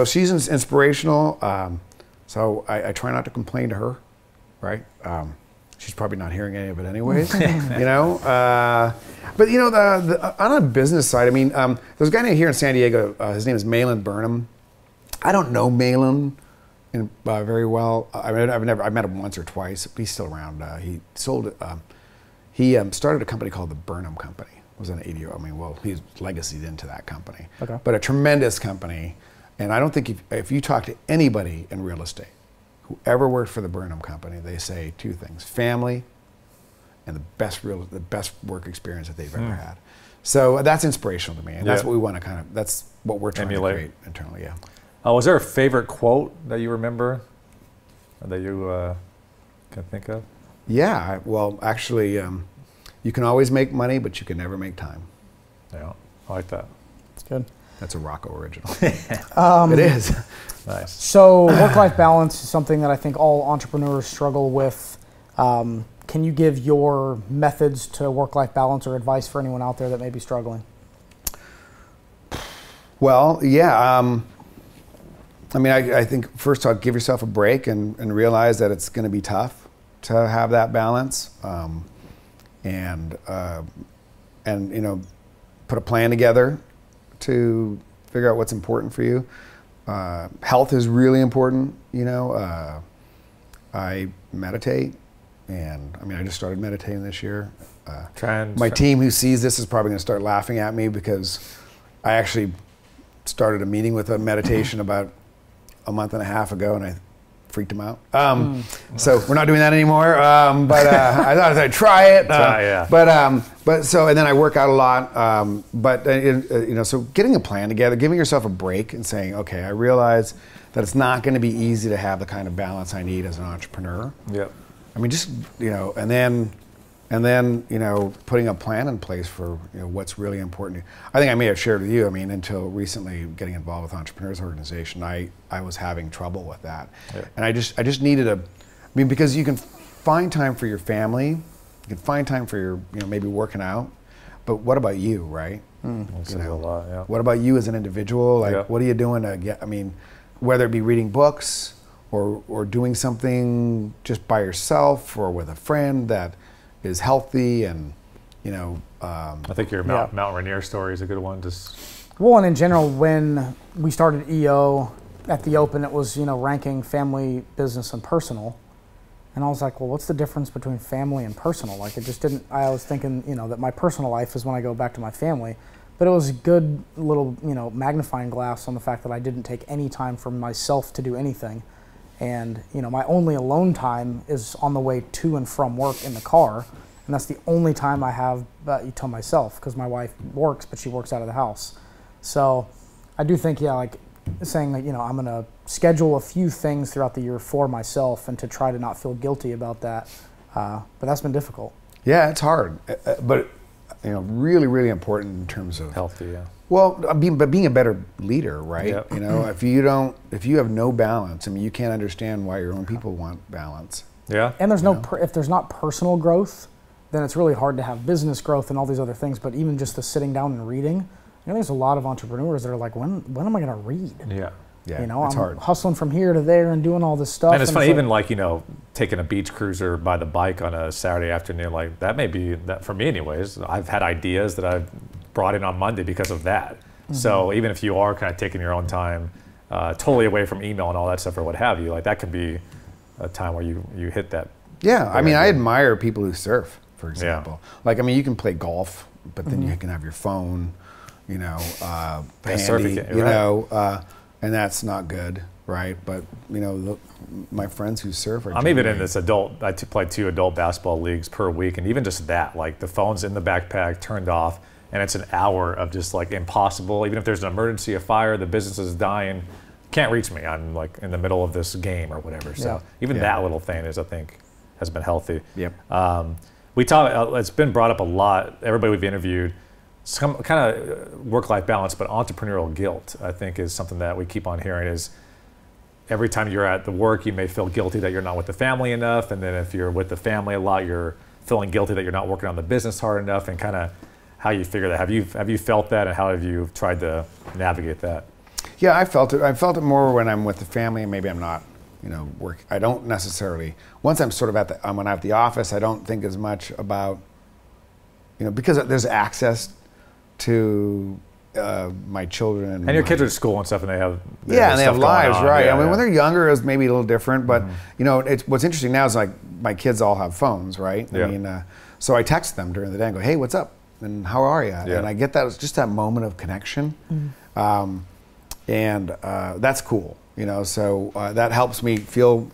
she's inspirational. So I try not to complain to her, right? She's probably not hearing any of it anyways, But on a business side, I mean, there's a guy here in San Diego. His name is Malin Burnham. I don't know Malin very well. I met him once or twice. But he's still around. He sold. He started a company called the Burnham Company. It was an 80-year. I mean, well, he's legacied into that company. Okay. But a tremendous company. And I don't think if you talk to anybody in real estate, whoever worked for the Burnham Company, they say 2 things: family, and the best work experience that they've ever had. So that's inspirational to me, and that's what we want to that's what we're trying to create internally. Yeah. Was there a favorite quote that you remember that you can think of? Yeah. Well, actually, you can always make money, but you can never make time. Yeah, I like that. That's good. That's a Rocco original. It is. Nice. So work-life balance is something that I think all entrepreneurs struggle with. Can you give your methods to work-life balance or advice for anyone out there that may be struggling? Well, yeah. I mean, I think first off, give yourself a break and realize that it's going to be tough to have that balance, and put a plan together to figure out what's important for you. Health is really important. I meditate And I mean, I just started meditating this year. Trends. My team who sees this is probably going to start laughing at me because I actually started a meeting with a meditation about a month and a half ago, and I freaked them out. So we're not doing that anymore. But I thought I'd try it. But so, and then I work out a lot. You know, so getting a plan together, giving yourself a break, and saying, okay, I realize that it's not going to be easy to have the kind of balance I need as an entrepreneur. Yep. I mean, just, you know, and then, you know, putting a plan in place for, you know, what's really important. I think I may have shared with you, I mean, until recently getting involved with Entrepreneurs Organization, I was having trouble with that. Yeah. And I just needed I mean, because you can find time for your family, you can find time for your, you know, maybe working out, but what about you, right? You know, a lot, yeah. What about you as an individual? Like, what are you doing to get, I mean, whether it be reading books or doing something just by yourself or with a friend that is healthy, and you know. I think your Mount Rainier story is a good one. Well, and in general, when we started EO at the Open, it was, you know, ranking family, business, and personal, and I was like, well, what's the difference between family and personal? Like, it just didn't. I was thinking, you know, that my personal life is when I go back to my family, but it was a good little, you know, magnifying glass on the fact that I didn't take any time for myself to do anything. And, you know, my only alone time is on the way to and from work in the car. And that's the only time I have to myself, because my wife works, but she works out of the house. So I do think, like saying that, you know, I'm going to schedule a few things throughout the year for myself and to try to not feel guilty about that. But that's been difficult. Yeah, it's hard. But, you know, really, really important in terms of healthy, Well, being a better leader, right? Yep. You know, if you have no balance, I mean, you can't understand why your own people want balance. Yeah. And there's if there's not personal growth, then it's really hard to have business growth and all these other things. But even just the sitting down and reading, you know, there's a lot of entrepreneurs that are like, when am I going to read? Yeah. Yeah, you know, it's hard. Hustling from here to there and doing all this stuff. And it's funny, even like, you know, taking a beach cruiser by the bike on a Saturday afternoon, like that may be, that for me anyways, I've had ideas that I've brought in on Monday because of that. Mm-hmm. So even if you are kind of taking your own time, totally away from email and all that stuff or what have you, like that could be a time where you hit that. Yeah, I mean, I admire people who surf, for example. Yeah. Like, I mean, you can play golf, but then you can have your phone, you know, handy, you know, and that's not good, right? But, you know, my friends who surf are I'm even in this adult, I play 2 adult basketball leagues per week, and even just that, like the phone's in the backpack, turned off, and it's an hour of just like impossible. Even if there's an emergency, a fire, the business is dying, can't reach me. I'm like in the middle of this game or whatever. So even that little thing is, I think, has been healthy. Yep. We talk, it's been brought up a lot, everybody we've interviewed, some kind of work-life balance, but entrepreneurial guilt, I think, is something that we keep on hearing. Is every time you're at the work, you may feel guilty that you're not with the family enough, and then if you're with the family a lot, you're feeling guilty that you're not working on the business hard enough, and kind of how you figure that. Have you felt that, and how have you tried to navigate that? Yeah, I felt it. I felt it more when I'm with the family, and maybe I'm not, you know, work. I don't necessarily. Once I'm sort of when I'm at the office, I don't think as much about, you know, because there's access to my children. And your kids are at school and stuff, and they have and they have lives, right? Yeah, I mean, when they're younger, it's maybe a little different, but you know, what's interesting now is like my kids all have phones, right? Yeah. I mean, so I text them during the day and go, "Hey, what's up? And how are you?" Yeah. And I get that, it's just that moment of connection, and that's cool, you know. So that helps me feel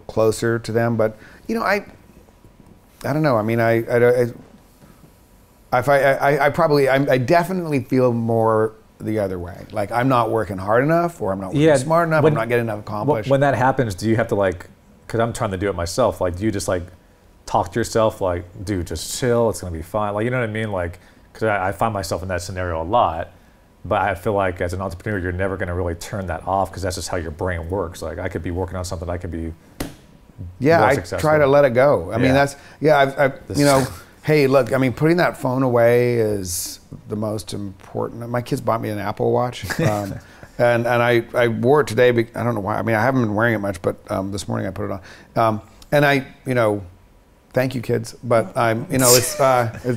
closer to them. But you know, I don't know. I mean, I definitely feel more the other way. Like I'm not working hard enough, or I'm not working smart enough. I'm not getting enough accomplished. When that happens, do you have to like? Because I'm trying to do it myself. Like, do you just like talk to yourself like, dude, just chill, it's gonna be fine? Like, you know what I mean? Like, because I find myself in that scenario a lot, but I feel like as an entrepreneur, you're never gonna really turn that off, because that's just how your brain works. Like, I could be working on something, I could be more successful. Try to let it go. I mean, that's, you know, hey, look, I mean, putting that phone away is the most important. My kids bought me an Apple Watch, and I wore it today, I don't know why, I mean, I haven't been wearing it much, but this morning I put it on. And I, you know, thank you, kids. But you know, it's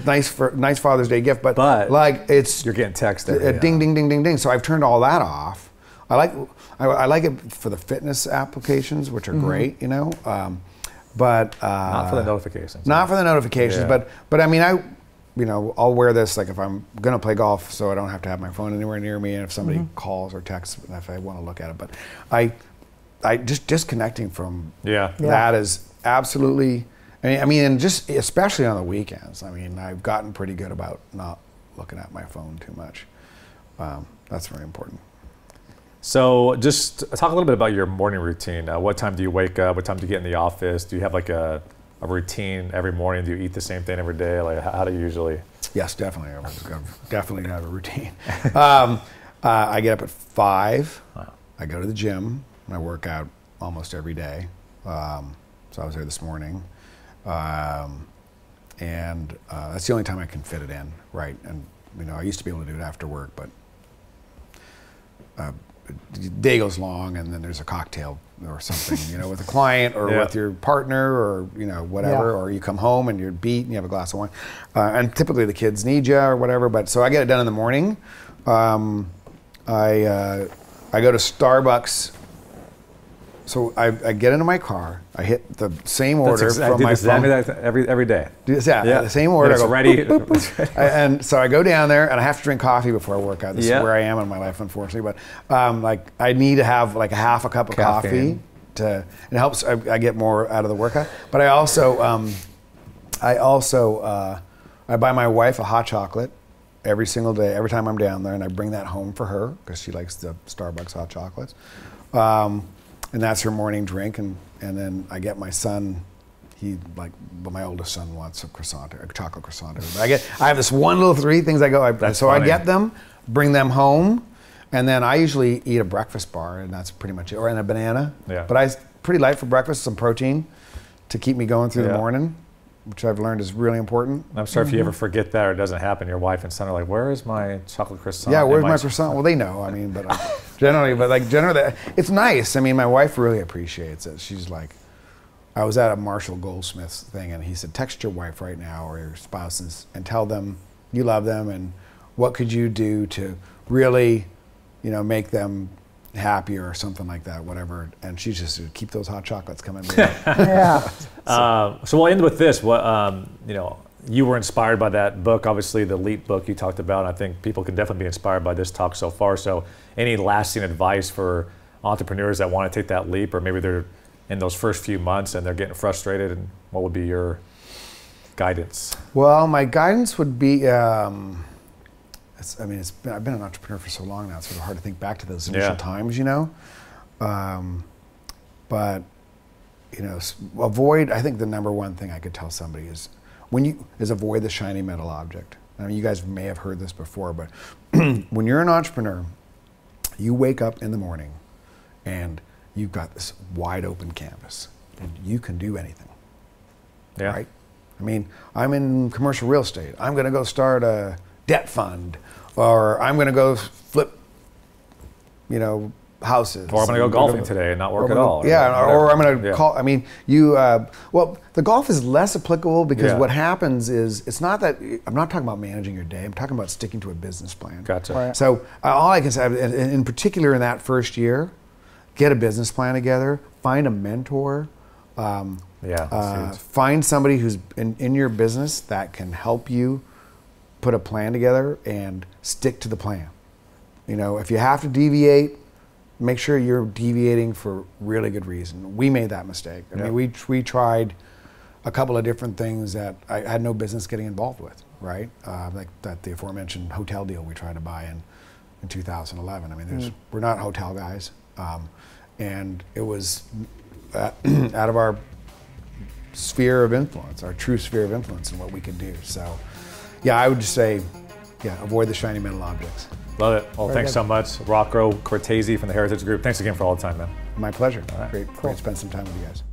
nice Father's Day gift. But like you're getting text ding ding ding ding ding. So I've turned all that off. I like it for the fitness applications, which are great. You know, But not for the notifications. Not for the notifications, Yeah. but I mean, I'll wear this like if I'm gonna play golf, so I don't have to have my phone anywhere near me, and if somebody calls or texts, if I want to look at it. But I just disconnecting from that is absolutely. I mean, and just especially on the weekends. I mean, I've gotten pretty good about not looking at my phone too much. That's very important. So just talk a little bit about your morning routine. What time do you wake up? What time do you get in the office? Do you have like a routine every morning? Do you eat the same thing every day? Like how do you usually? Yes, definitely. Definitely have a routine. I get up at 5. Wow. I go to the gym. I work out almost every day. So I was there this morning. And that's the only time I can fit it in, right? And I used to be able to do it after work, but the day goes long, and then there's a cocktail or something, with a client or with your partner or whatever, or you come home and you're beat and you have a glass of wine, and typically the kids need you or whatever. But so I get it done in the morning. I go to Starbucks. So I get into my car. I hit the same order from my phone. Every day. The same order. It's ready. Boop, boop, boop. And so I go down there, and I have to drink coffee before I work out. This is where I am in my life, unfortunately. But I need to have like a half a cup of coffee. It helps. I get more out of the workout. But I also I buy my wife a hot chocolate every single day, every time I'm down there, and I bring that home for her because she likes the Starbucks hot chocolates. And that's her morning drink, and then I get my son. My oldest son wants a chocolate croissant. But I have this one little 3 things I go. I get them, bring them home, and then I usually eat a breakfast bar, and that's pretty much it, and a banana. Yeah. But pretty light for breakfast, some protein to keep me going through the morning, which I've learned is really important. I'm sorry if you ever forget that or it doesn't happen. Your wife and son are like, "Where is my chocolate croissant?" Yeah, where's my croissant? Well, they know. I mean, but generally, it's nice. I mean, my wife really appreciates it. She's like, I was at a Marshall Goldsmith's thing, and he said, text your wife right now or your spouses and tell them you love them and what could you do to really, make them happier or something like that, whatever. And she just would keep those hot chocolates coming. So we'll end with this. What you were inspired by that book, obviously the Leap book you talked about. And I think people can definitely be inspired by this talk so far. So any lasting advice for entrepreneurs that want to take that leap, or maybe they're in those first few months and they're getting frustrated, and what would be your guidance? Well, my guidance would be, I've been an entrepreneur for so long now, it's sort of hard to think back to those initial times, but avoid. I think the number one thing I could tell somebody is avoid the shiny metal object. I mean, you guys may have heard this before, but when you're an entrepreneur, you wake up in the morning and you've got this wide open canvas and you can do anything. Yeah. Right? I mean, I'm in commercial real estate. I'm going to go start a debt fund, or I'm going to go flip, houses. Or I'm going to go golfing today and not work at all. Yeah, or I'm going to call. I mean, well, the golf is less applicable because what happens is it's not that I'm not talking about managing your day. I'm talking about sticking to a business plan. Gotcha. Right. So all I can say, in particular, in that first year, get a business plan together. Find a mentor. Find somebody who's in your business that can help you put a plan together and stick to the plan. If you have to deviate, make sure you're deviating for really good reason. We made that mistake. I mean, we tried a couple of different things that I had no business getting involved with, right? Like the aforementioned hotel deal we tried to buy in 2011. I mean, we're not hotel guys. And it was out of our sphere of influence, our true sphere of influence and what we could do. So, I would just say, avoid the shiny metal objects. Love it. Well, thanks so much. Rocco Cortese from the Heritage Group. Thanks again for all the time, man. My pleasure. All right. Great to spend some time with you guys.